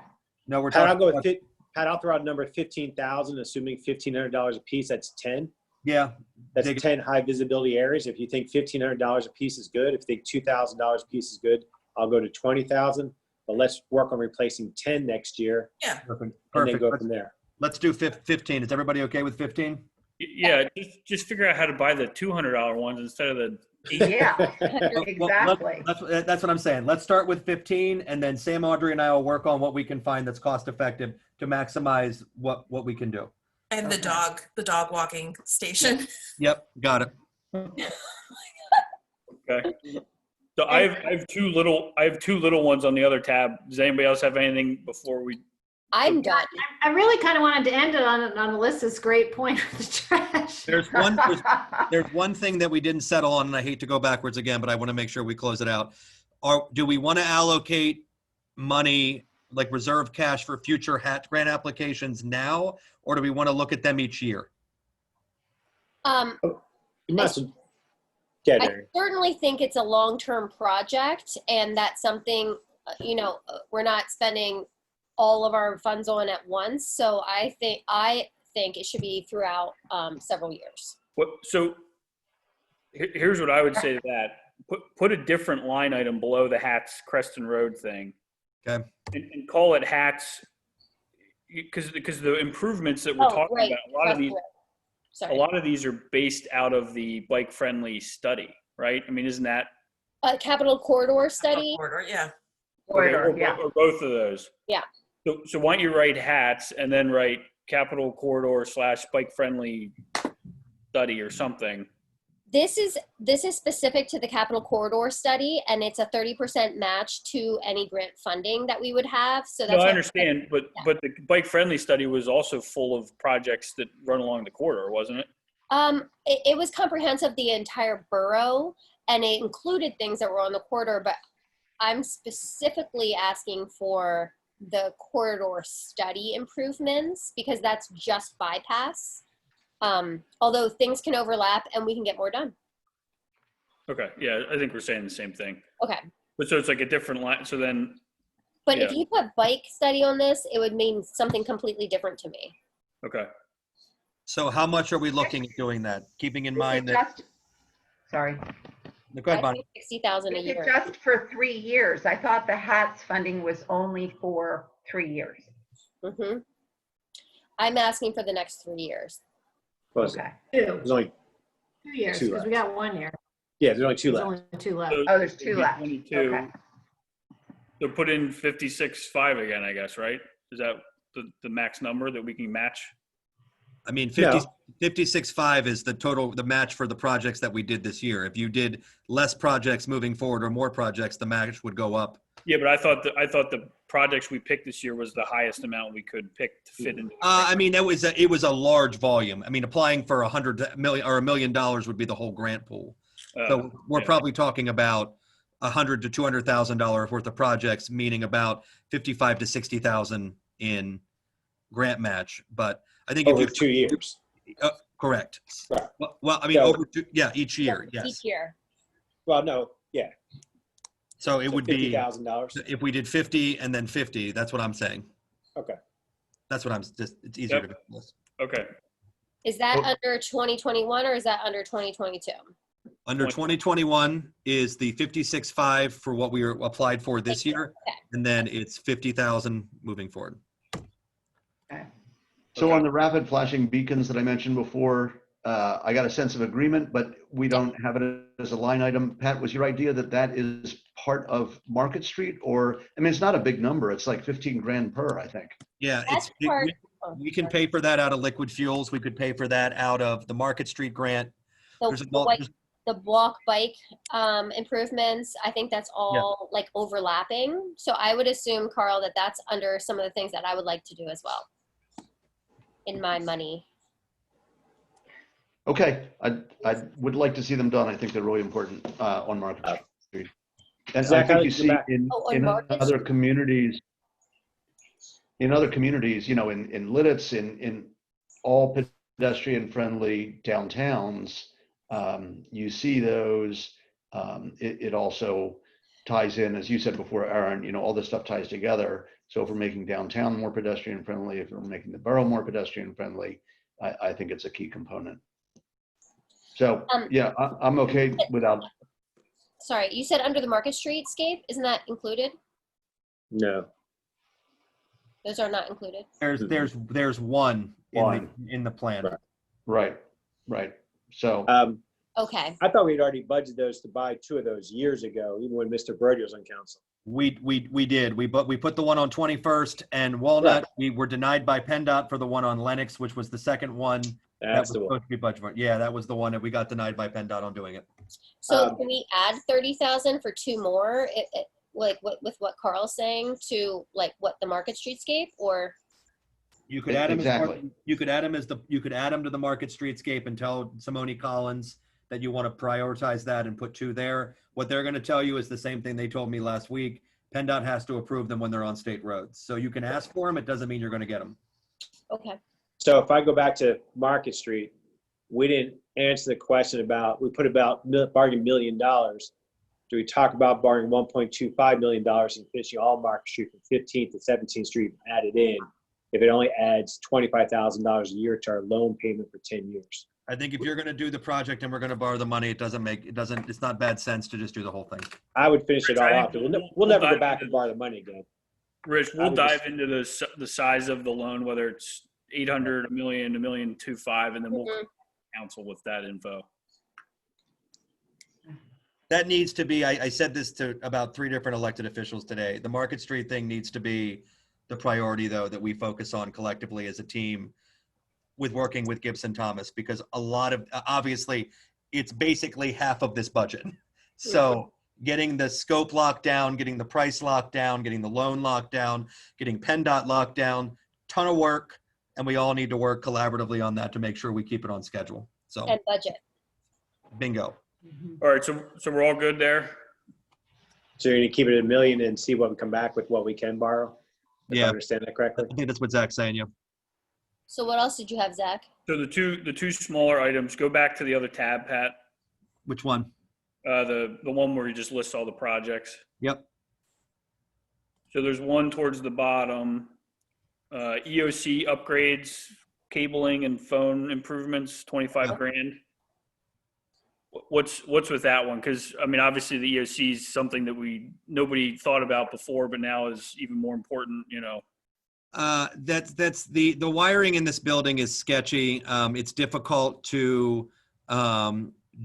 No, we're Pat, I'll talking go about with Pat, I'll throw out a number of 15,000, assuming $1,500 a piece, that's 10. Yeah. That's Dig it. 10 high visibility areas. If you think $1,500 a piece is good, if you think $2,000 a piece is good, I'll go to 20,000. But let's work on replacing 10 next year Yeah. Perfect. and then Perfect. go from there. Let's do 15. Is everybody okay with 15? Yeah, just figure out how to buy the $200 ones instead of the Yeah, Well, exactly. That's what I'm saying. Let's start with 15, and then Sam, Audrey, and I will work on what we can find that's cost effective to maximize what we can do. And Okay. the dog walking station. Yep, got it. Okay. So I have two little ones on the other tab. Does anybody else have anything before we? I'm done. I really kind of wanted to end it on Alyssa's great point with the trash. There's one thing that we didn't settle on, and I hate to go backwards again, but I want to make sure we close it out. Do we want to allocate money, like reserve cash for future HAT grant applications now, or do we want to look at them each year? You must have. Yeah, I Darren. certainly think it's a long-term project, and that's something, we're not spending all of our funds on at once. So I think it should be throughout several years. So here's what I would say to that. Put a different line item below the HATS Creston Road thing. Okay. And call it HATS, because the improvements that we're talking right. about, Sorry. a lot of these are based out of the bike friendly study, right? I mean, isn't that Capital Corridor study? Corridor, yeah. Corridor, or, yeah. or both of those? Yeah. So why don't you write HATS and then write Capital Corridor / bike friendly study or something? This is specific to the Capital Corridor study, and it's a 30% match to any grant funding that we would have. So that's No, I why- understand, but the bike friendly study was also full of projects that run along the corridor, wasn't it? It was comprehensive, the entire borough, and it included things that were on the corridor, but I'm specifically asking for the corridor study improvements because that's just bypass. Although things can overlap and we can get more done. Okay, yeah, I think we're saying the same thing. Okay. But so it's like a different line, so then, But Yeah. if you put bike study on this, it would mean something completely different to me. okay. So how much are we looking at doing that? Keeping in Is mind it that, just, sorry, go ahead, Bonnie. 60,000 a is it year. just for 3 years? I thought the HATS funding was only for 3 years. Mm-hmm. I'm asking for the next 3 years. What was it? Okay. There's only 2 years, Two because we got 1 year. there's only 2 There's left. only 2 left. Oh, there's 2 left. 22. Okay. So put in 56.5 again, I guess, right? Is that the max number that we can match? I mean, No. 56.5 is the match for the projects that we did this year. If you did less projects moving forward or more projects, the match would go up. Yeah, but I thought the projects we picked this year was the highest amount we could pick to fit into. I mean, it was a large volume. I mean, applying for $100 million or $1 million would be the whole grant pool. So we're yeah. probably talking about $100,000 to $200,000 worth of projects, meaning about 55 to 60,000 in grant match. But I think Over if you 2 years. correct. Right. Well, I mean, Yeah. each year, yes. Each year. Well, no, yeah. So it would be $50,000. if we did 50 and then 50. That's what I'm saying. Okay. That's what I'm just. It's easier Yep. to do this. Okay. Is that Well- under 2021 or is that under 2022? Under 2021 is the 56.5 for what we were applied for this year, Okay. and then it's 50,000 moving forward. So on the rapid flashing beacons that I mentioned before, I got a sense of agreement, but we don't have it as a line item. Pat, was your idea that that is part of Market Street, or, I mean, it's not a big number. It's like 15 grand per, I think. Yeah, That's part. we can pay for that out of liquid fuels. We could pay for that out of the Market Street grant. There's a The walk bike improvements, I think that's all like overlapping. So I would assume, Carl, that that's under some of the things that I would like to do as well in my money. Okay, I would like to see them done. I think they're really important on Market Street. And Zach, I think how you did you see go back? On in Market other Street? communities, in Lidditz, in all pedestrian-friendly downtowns, you see those. It also ties in, as you said before, Aaron, all this stuff ties together. So if we're making downtown more pedestrian friendly, if we're making the borough more pedestrian friendly, I think it's a key component. So yeah, I'm okay without. Sorry, you said under the Market Streetscape, isn't that included? No. Those are not included. There's one in the plan. Right. Right. So Okay. I thought we'd already budgeted those to buy 2 of those years ago, even when Mr. Brody was on council. We did. We put the one on 21st and Walnut. We were denied by PennDOT for the one on Lennox, which was the second one. That's that the was one. supposed to be budget for. Yeah, that was the one that we got denied by PennDOT on doing it. So can we add 30,000 for 2 more? Like with what Carl's saying to like what the Market Streetscape, or You could add them Exactly. you could add them to the Market Streetscape and tell Simone Collins that you want to prioritize that and put 2 there. What they're going to tell you is the same thing they told me last week. PennDOT has to approve them when they're on state roads. So you can ask for them. It doesn't mean you're going to get them. okay. So if I go back to Market Street, we didn't answer the question about, we put about bargain $1 million. Do we talk about borrowing $1.25 million and finishing all Market Street from 15th to 17th Street added in, if it only adds $25,000 a year to our loan payment for 10 years? I think if you're going to do the project and we're going to borrow the money, it's not bad sense to just do the whole thing. I would finish it all Rich, I off. think We'll never go dive back into- and borrow the money again. Rich, I we'll would dive just- into the size of the loan, whether it's 800, $1 million, $1.25 million, and then we'll Mhm. counsel with that info. That needs to be, I said this to about 3 different elected officials today. The Market Street thing needs to be the priority, though, that we focus on collectively as a team with working with Gibson Thomas, because a lot of, obviously, it's basically half of this budget. So getting the scope locked down, getting the price locked down, getting the loan locked down, getting PennDOT locked down, ton of work. And we all need to work collaboratively on that to make sure we keep it on schedule. So And budget. bingo. All right, so we're all good there? So you're gonna keep it at $1 million and see what we come back with what we can borrow? If I Yeah. understand that correctly? I think that's what Zach's saying, yeah. So what else did you have, Zach? So the two smaller items, go back to the other tab, Pat. Which one? The one where you just list all the projects. Yep. So there's one towards the bottom, EOC upgrades, cabling and phone improvements, 25 grand. What's with that one? Because I mean, obviously the EOC is something that nobody thought about before, but now is even more important. That's the wiring in this building is sketchy. It's difficult to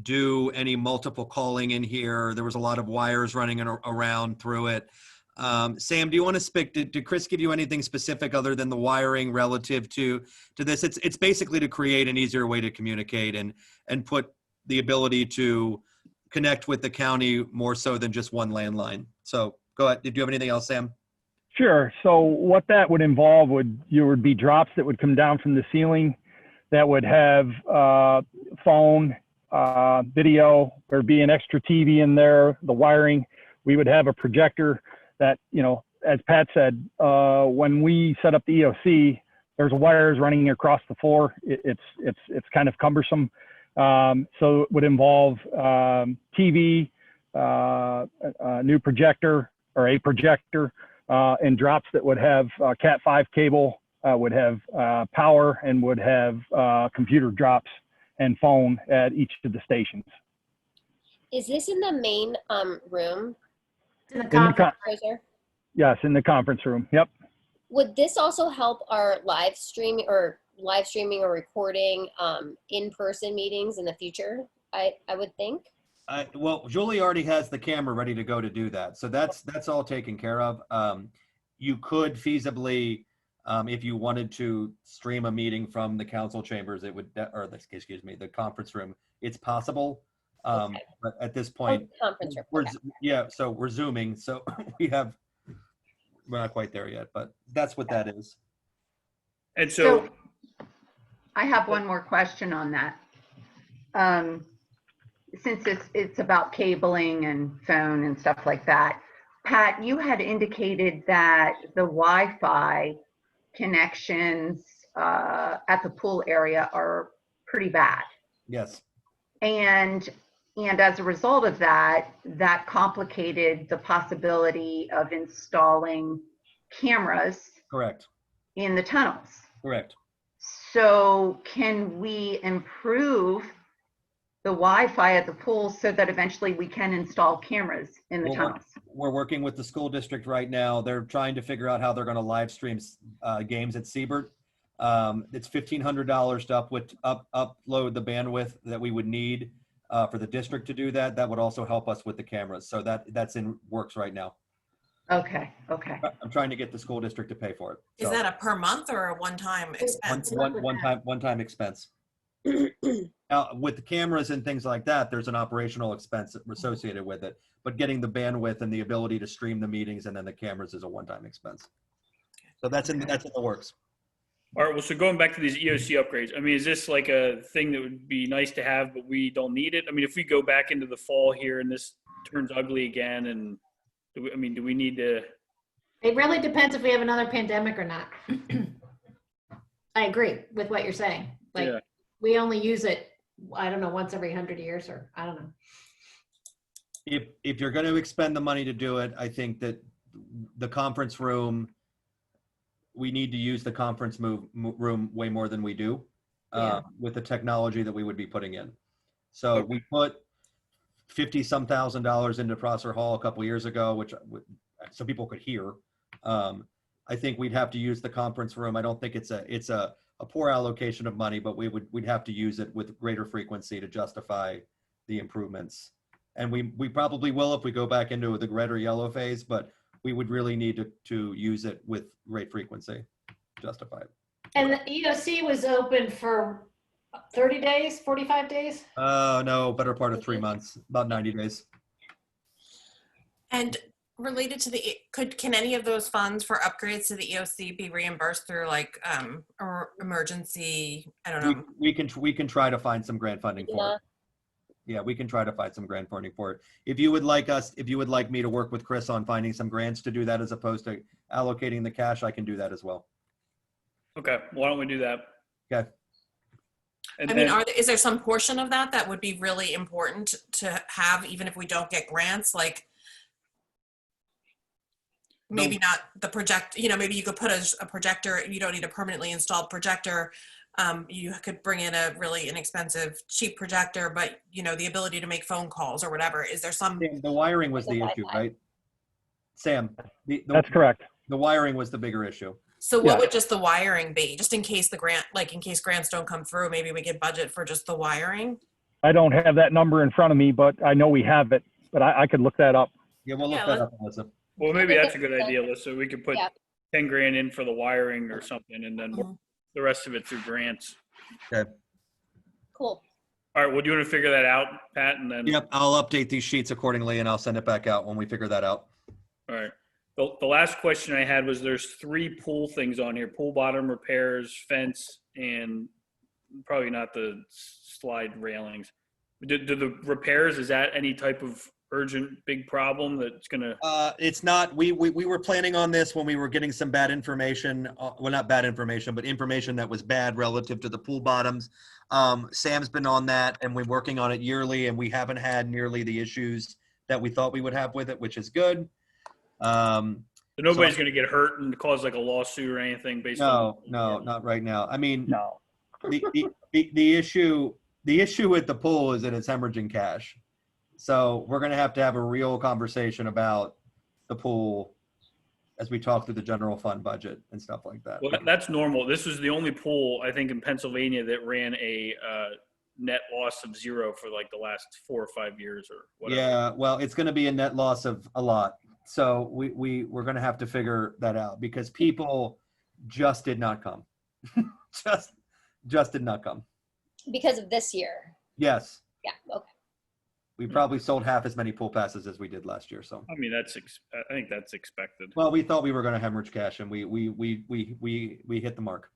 do any multiple calling in here. There was a lot of wires running around through it. Sam, do you want to speak? Did Chris give you anything specific other than the wiring relative to this? It's basically to create an easier way to communicate and put the ability to connect with the county more so than just one landline. So go ahead. Did you have anything else, Sam? Sure. So what that would involve would be drops that would come down from the ceiling that would have phone, video. There'd be an extra TV in there, the wiring. We would have a projector that, as Pat said, when we set up the EOC, there's wires running across the floor. It's kind of cumbersome. So it would involve TV, a new projector or a projector, and drops that would have Cat 5 cable, would have power, and would have computer drops and phone at each of the stations. Is this in the main room? In the In the conference. Roser? Yes, in the conference room. Yep. Would this also help our live streaming or recording in-person meetings in the future? I would think. Well, Julie already has the camera ready to go to do that. So that's all taken care of. You could feasibly, if you wanted to stream a meeting from the council chambers, the conference room, it's possible. Okay. But at this point, Conference room. Okay. so we're Zooming. So we're not quite there yet, but that's what that is. And so I have one more question on that. Since it's about cabling and phone and stuff like that, Pat, you had indicated that the Wi-Fi connections at the pool area are pretty bad. Yes. And, And as a result of that, that complicated the possibility of installing cameras Correct. in the tunnels. Correct. So can we improve the Wi-Fi at the pool so that eventually we can install cameras in the tunnels? We're working with the school district right now. They're trying to figure out how they're going to live stream games at Siebert. It's $1,500 to upload the bandwidth that we would need for the district to do that. That would also help us with the cameras. So that's in works right now. Okay, okay. I'm trying to get the school district to pay for it. Is So that a per month or a one-time expense? one-time expense. With the cameras and things like that, there's an operational expense associated with it. But getting the bandwidth and the ability to stream the meetings and then the cameras is a one-time expense. So that's in the works. All right, well, so going back to these EOC upgrades, I mean, is this like a thing that would be nice to have, but we don't need it? I mean, if we go back into the fall here and this turns ugly again, and do we need to? It really depends if we have another pandemic or not. I agree with what you're saying. Like, Yeah. we only use it, I don't know, once every 100 years, or I don't know. If you're going to expend the money to do it, I think that the conference room, we need to use the conference room way more than we do with the technology that we would be putting in. So we put $50-some thousand into Prosser Hall a couple years ago, which some people could hear. I think we'd have to use the conference room. I don't think it's a poor allocation of money, but we'd have to use it with greater frequency to justify the improvements. And we probably will if we go back into the red or yellow phase, but we would really need to use it with great frequency to justify it. And the EOC was open for 30 days, 45 days? No, better part of 3 months, about 90 days. And related to can any of those funds for upgrades to the EOC be reimbursed through like or emergency? I don't know. We can try to find some grant funding for it. Yeah, we can try to find some grant funding for it. If you would like me to work with Chris on finding some grants to do that as opposed to allocating the cash, I can do that as well. Okay, why don't we do that? Okay. And I mean, is there some portion of that would be really important to have, even if we don't get grants? Like maybe not the maybe you could put a projector. You don't need a permanently installed projector. You could bring in a really inexpensive, cheap projector, but the ability to make phone calls or whatever. Is there some? The wiring was the issue, right? Sam, That's correct. The wiring was the bigger issue. So what would just the wiring be? Just in case in case grants don't come through, maybe we could budget for just the wiring? I don't have that number in front of me, but I know we have it, but I could look that up. Yeah, we'll look that up, Melissa. Well, maybe that's a good idea, Alyssa. We could put 10 grand in for the wiring or something, and then the rest of it through grants. Okay. Cool. All right, well, do you want to figure that out, Pat? And then. Yep, I'll update these sheets accordingly and I'll send it back out when we figure that out. All right. The last question I had was there's 3 pool things on here: pool bottom repairs, fence, and probably not the slide railings. Do the repairs, is that any type of urgent big problem that's gonna? It's not. We were planning on this when we were getting some bad information. Well, not bad information, but information that was bad relative to the pool bottoms. Sam's been on that, and we're working on it yearly, and we haven't had nearly the issues that we thought we would have with it, which is good. So nobody's going to get hurt and cause like a lawsuit or anything based on. No, not right now. I mean, No. the issue with the pool is that it's hemorrhaging cash. So we're going to have a real conversation about the pool as we talk through the general fund budget and stuff like that. Well, that's normal. This was the only pool I think in Pennsylvania that ran a net loss of 0 for like the last 4 or 5 years or whatever. Yeah, well, it's going to be a net loss of a lot. So we're going to have to figure that out because people just did not come. just did not come. Because of this year. Yes. Yeah. Okay. We probably sold half as many pool passes as we did last year. So I mean, I think that's expected. Well, we thought we were going to hemorrhage cash, and we hit the mark.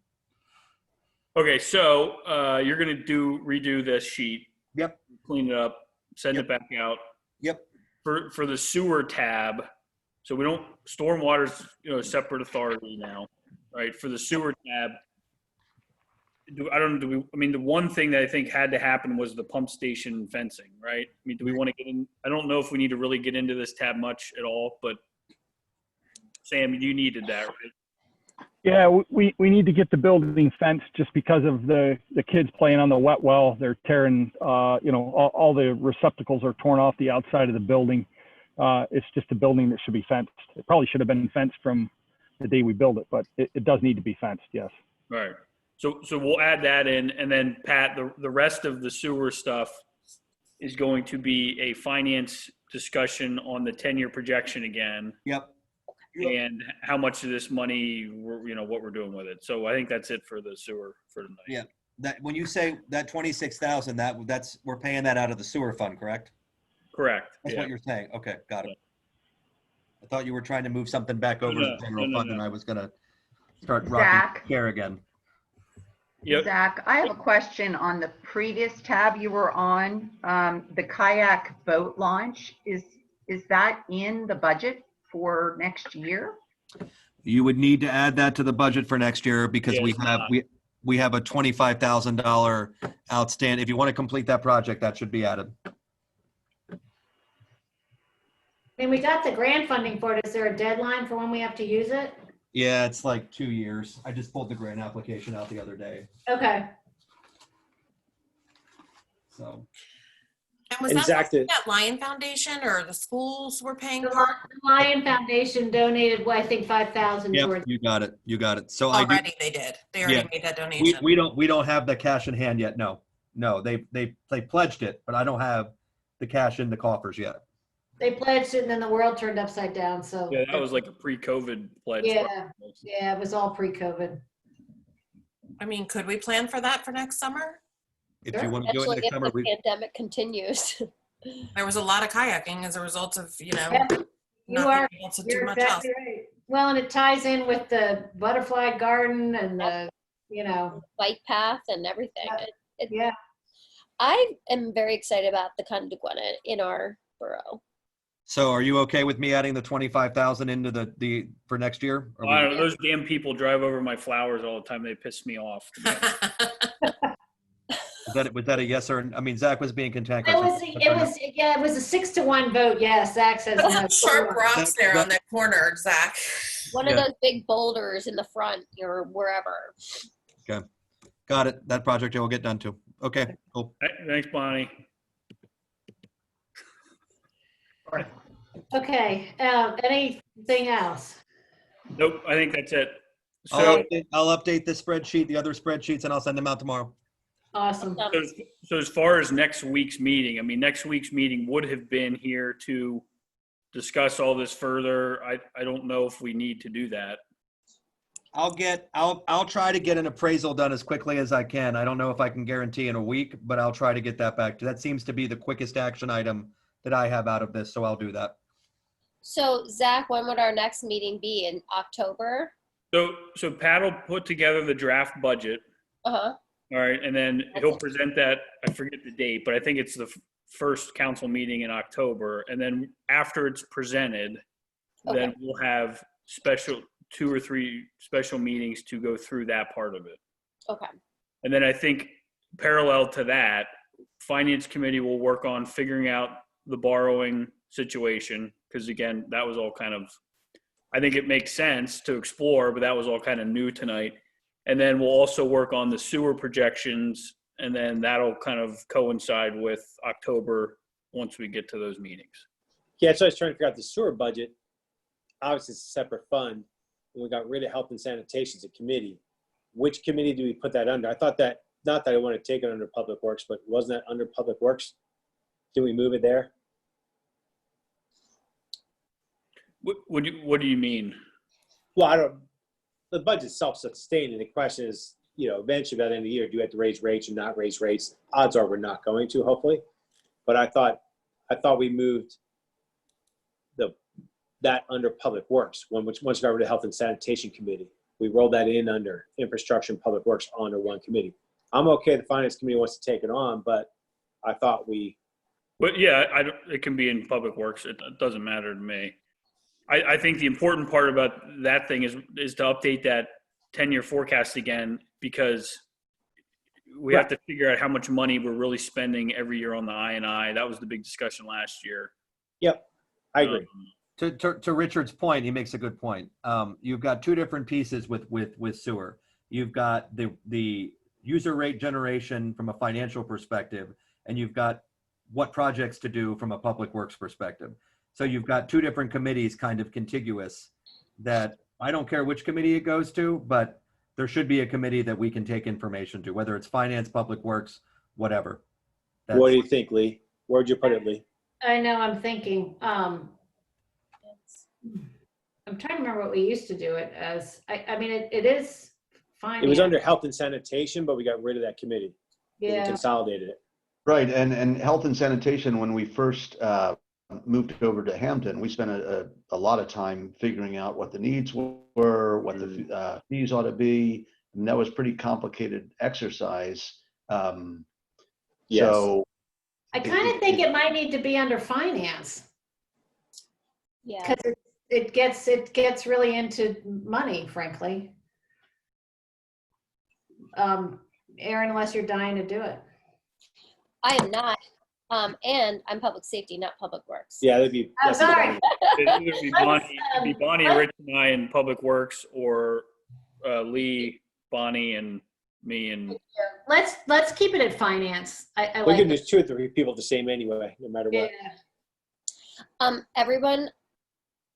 Okay, so you're going to redo this sheet. Yep. Clean it up, send it back out. Yep. For the sewer tab, so we don't, stormwater's, a separate authority now, right? For the sewer tab, I don't know, I mean, the one thing that I think had to happen was the pump station fencing, right? I mean, do we want to get in? I don't know if we need to really get into this tab much at all, but Sam, you needed that, right? Yeah, we need to get the building fenced just because of the kids playing on the wet well. They're tearing, all the receptacles are torn off the outside of the building. It's just a building that should be fenced. It probably should have been fenced from the day we built it, but it does need to be fenced, yes. Right. So we'll add that in, and then Pat, the rest of the sewer stuff is going to be a finance discussion on the 10-year projection again. Yep. And how much of this money, what we're doing with it. So I think that's it for the sewer for tonight. Yeah. That when you say that 26,000, that's we're paying that out of the sewer fund, correct? Correct. That's Yeah. what you're saying. Okay, got it. I thought you were trying to move something back over to the general fund, and I was gonna start rocking Zach? the chair again. Yep. Zach, I have a question on the previous tab you were on. The kayak boat launch, is that in the budget for next year? You would need to add that to the budget for next year because Yeah, we it's have not. we have a $25,000 outstanding. If you want to complete that project, that should be added. I mean, we got the grant funding for it. Is there a deadline for when we have to use it? Yeah, it's like 2 years. I just pulled the grant application out the other day. Okay. So And was And that Zach, something that Lion Foundation or the schools were paying The part Lion Foundation donated, I think, 5,000 yep, towards. you got it. You got it. So I do, already? They did. They already Yeah. made that donation. we don't have the cash in hand yet. No, they pledged it, but I don't have the cash in the coffers yet. They pledged it and then the world turned upside down, so. Yeah, that was like a pre-COVID pledge. Yeah. Yeah, it was all pre-COVID. I mean, could we plan for that for next summer? If you want to do it Especially next if summer, the pandemic continues. There was a lot of kayaking as a result of, Yeah, You not are, being able to do you're much else. exactly right. Well, and it ties in with the butterfly garden and the, Bike path and everything. yeah. I am very excited about the Conduguana in our borough. so are you okay with me adding the 25,000 into the for next year? Or I don't know, those damn people drive over my flowers all the time. They piss me off. was that a yes or? I mean, Zach was being cantankerous. It was a 6-1 vote. Yes, Zach says Those no. are sharp rocks there on that corner, Zach. One of those big boulders in the front or wherever. Got it. That project I will get done too. Okay, cool. Thanks, Bonnie. Okay, anything else? Nope, I think that's it. I'll So, update the spreadsheet, the other spreadsheets, and I'll send them out tomorrow. Awesome. so as far as next week's meeting, I mean, next week's meeting would have been here to discuss all this further. I don't know if we need to do that. I'll try to get an appraisal done as quickly as I can. I don't know if I can guarantee in a week, but I'll try to get that back. That seems to be the quickest action item that I have out of this, so I'll do that. So Zach, when would our next meeting be? In October? So Pat will put together the draft budget. Uh-huh. All right, and then he'll present that, I forget the date, but I think it's the first council meeting in October. And then after it's presented, then we'll have 2 or 3 special meetings to go through that part of it. Okay. And then I think parallel to that, Finance Committee will work on figuring out the borrowing situation. Because again, that was all kind of, I think it makes sense to explore, but that was all kind of new tonight. And then we'll also work on the sewer projections, and then that'll kind of coincide with October once we get to those meetings. Yeah, so I was trying to figure out the sewer budget. Obviously, it's a separate fund. And we got rid of health and sanitation as a committee. Which committee do we put that under? I thought that, not that I want to take it under Public Works, but wasn't that under Public Works? Did we move it there? What do you mean? Well, the budget's self-sustaining. The question is, eventually by the end of the year, do you have to raise rates or not raise rates? Odds are we're not going to, hopefully. But I thought we moved that under Public Works. Once we got rid of Health and Sanitation Committee, we rolled that in under Infrastructure and Public Works under one committee. I'm okay. The Finance Committee wants to take it on, but I thought But yeah, it can be in Public Works. It doesn't matter to me. I think the important part about that thing is to update that 10-year forecast again, because we have to figure out how much money we're really spending every year on the I&I. That was the big discussion last year. Yep, I agree. To Richard's point, he makes a good point. You've got two different pieces with sewer. You've got the user rate generation from a financial perspective, and you've got what projects to do from a public works perspective. So you've got two different committees kind of contiguous that I don't care which committee it goes to, but there should be a committee that we can take information to, whether it's finance, public works, whatever. What do you think, Lee? Where'd you put it, Lee? I know, I'm thinking, I'm trying to remember what we used to do it as. I mean, it is fine. It was under health and sanitation, but we got rid of that committee. We Yeah, consolidated it. Right, and health and sanitation, when we first moved over to Hampton, we spent a lot of time figuring out what the needs were, what the fees ought to be, and that was pretty complicated exercise. Yes. So I kind of think it might need to be under finance, Yeah. because it gets really into money, frankly. Aaron, unless you're dying to do it. I am not. And I'm public safety, not public works. Yeah, that'd be. I'm sorry. It'd be Bonnie, Rich, and I in Public Works, or Lee, Bonnie, and me. And Let's keep it at finance. I We like can it. do 2 or 3 people the same anyway, no matter what. Yeah. Everyone,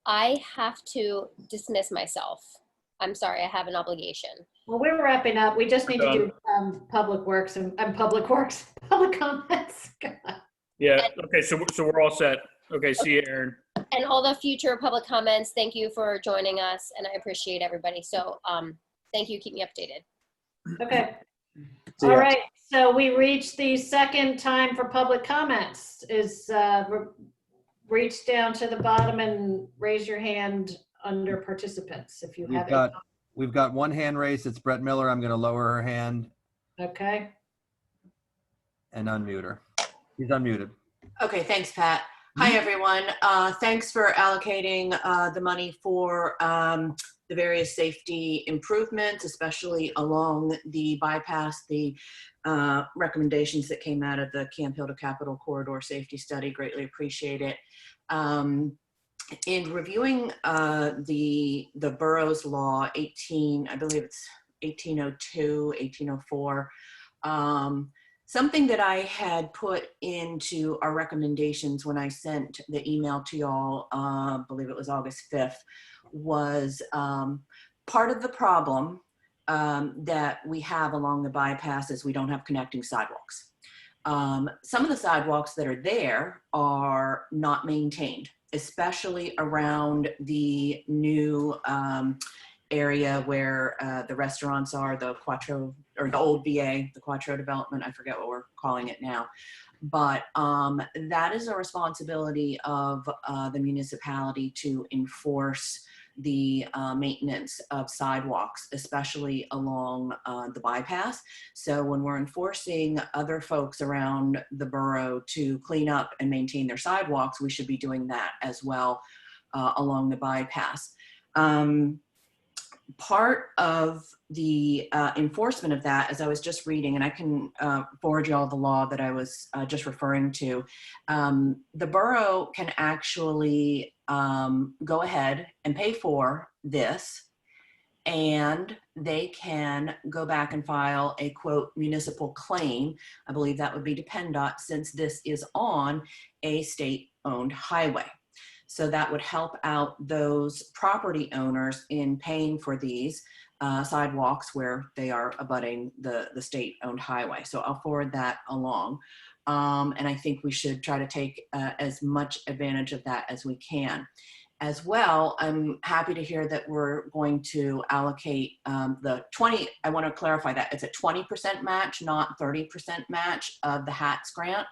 I have to dismiss myself. I'm sorry, I have an obligation. Well, we're wrapping up. We just need to do public works and public comments. God. yeah, okay, so we're all set. Okay, see you, Aaron. And all the future public comments, thank you for joining us, and I appreciate everybody. So thank you, keep me updated. Okay. See All ya. right. So we reached the second time for public comments. Reach down to the bottom and raise your hand under participants if you have it. We've got one hand raised. It's Brett Miller. I'm going to lower her hand Okay. and unmute her. She's unmuted. Okay, thanks, Pat. Hi, everyone. Thanks for allocating the money for the various safety improvements, especially along the bypass, the recommendations that came out of the Camp Hill to Capitol Corridor Safety Study. Greatly appreciate it. In reviewing the borough's law 18, I believe it's 1802, 1804, something that I had put into our recommendations when I sent the email to y'all, I believe it was August 5th, was part of the problem that we have along the bypass is we don't have connecting sidewalks. Some of the sidewalks that are there are not maintained, especially around the new area where the restaurants are, the Quattro, or the old VA, the Quattro development, I forget what we're calling it now. But that is a responsibility of the municipality to enforce the maintenance of sidewalks, especially along the bypass. So when we're enforcing other folks around the borough to clean up and maintain their sidewalks, we should be doing that as well along the bypass. Part of the enforcement of that, as I was just reading, and I can forward you all the law that I was just referring to, the borough can actually go ahead and pay for this, and they can go back and file a quote municipal claim. I believe that would be to PennDOT, since this is on a state-owned highway. So that would help out those property owners in paying for these sidewalks where they are abutting the state-owned highway. So I'll forward that along. And I think we should try to take as much advantage of that as we can. As well, I'm happy to hear that we're going to allocate the 20, I want to clarify that, it's a 20% match, not 30% match of the HATS grant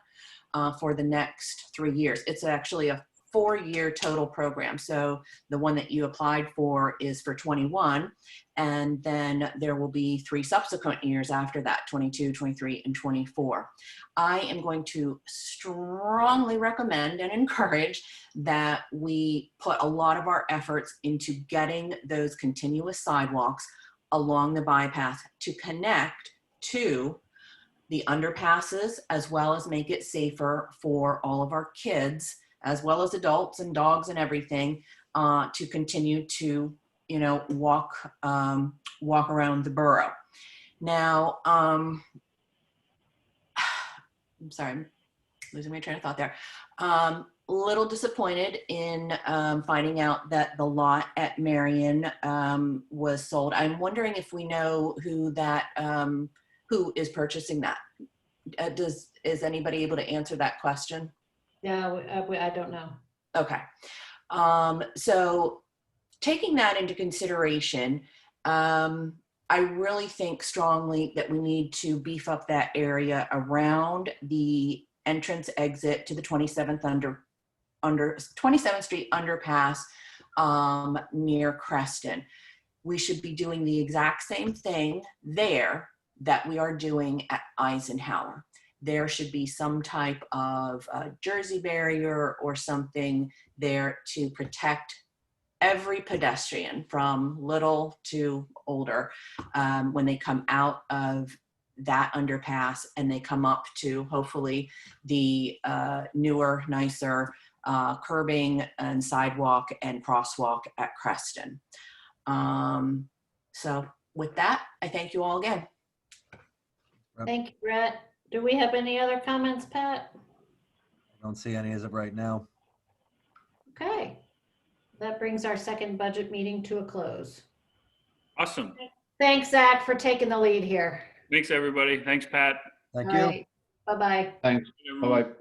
for the next 3 years. It's actually a 4-year total program. So the one that you applied for is for 21, and then there will be 3 subsequent years after that, 22, 23, and 24. I am going to strongly recommend and encourage that we put a lot of our efforts into getting those continuous sidewalks along the bypass to connect to the underpasses, as well as make it safer for all of our kids, as well as adults and dogs and everything, to continue to, walk around the borough. Now, I'm sorry, I'm losing my train of thought there. Little disappointed in finding out that the lot at Marion was sold. I'm wondering if we know who is purchasing that. Is anybody able to answer that question? Yeah, I don't know. Okay. So taking that into consideration, I really think strongly that we need to beef up that area around the entrance exit to the 27th Street underpass near Creston. We should be doing the exact same thing there that we are doing at Eisenhower. There should be some type of Jersey barrier or something there to protect every pedestrian from little to older when they come out of that underpass and they come up to hopefully the newer, nicer curbing and sidewalk and crosswalk at Creston. So with that, I thank you all again. Thank you, Brett. Do we have any other comments, Pat? I don't see any as of right now. Okay. That brings our second budget meeting to a close. Awesome. Thanks, Zach, for taking the lead here. Thanks, everybody. Thanks, Pat. Thank All you. right. Bye-bye. Thanks. Everyone. Bye-bye.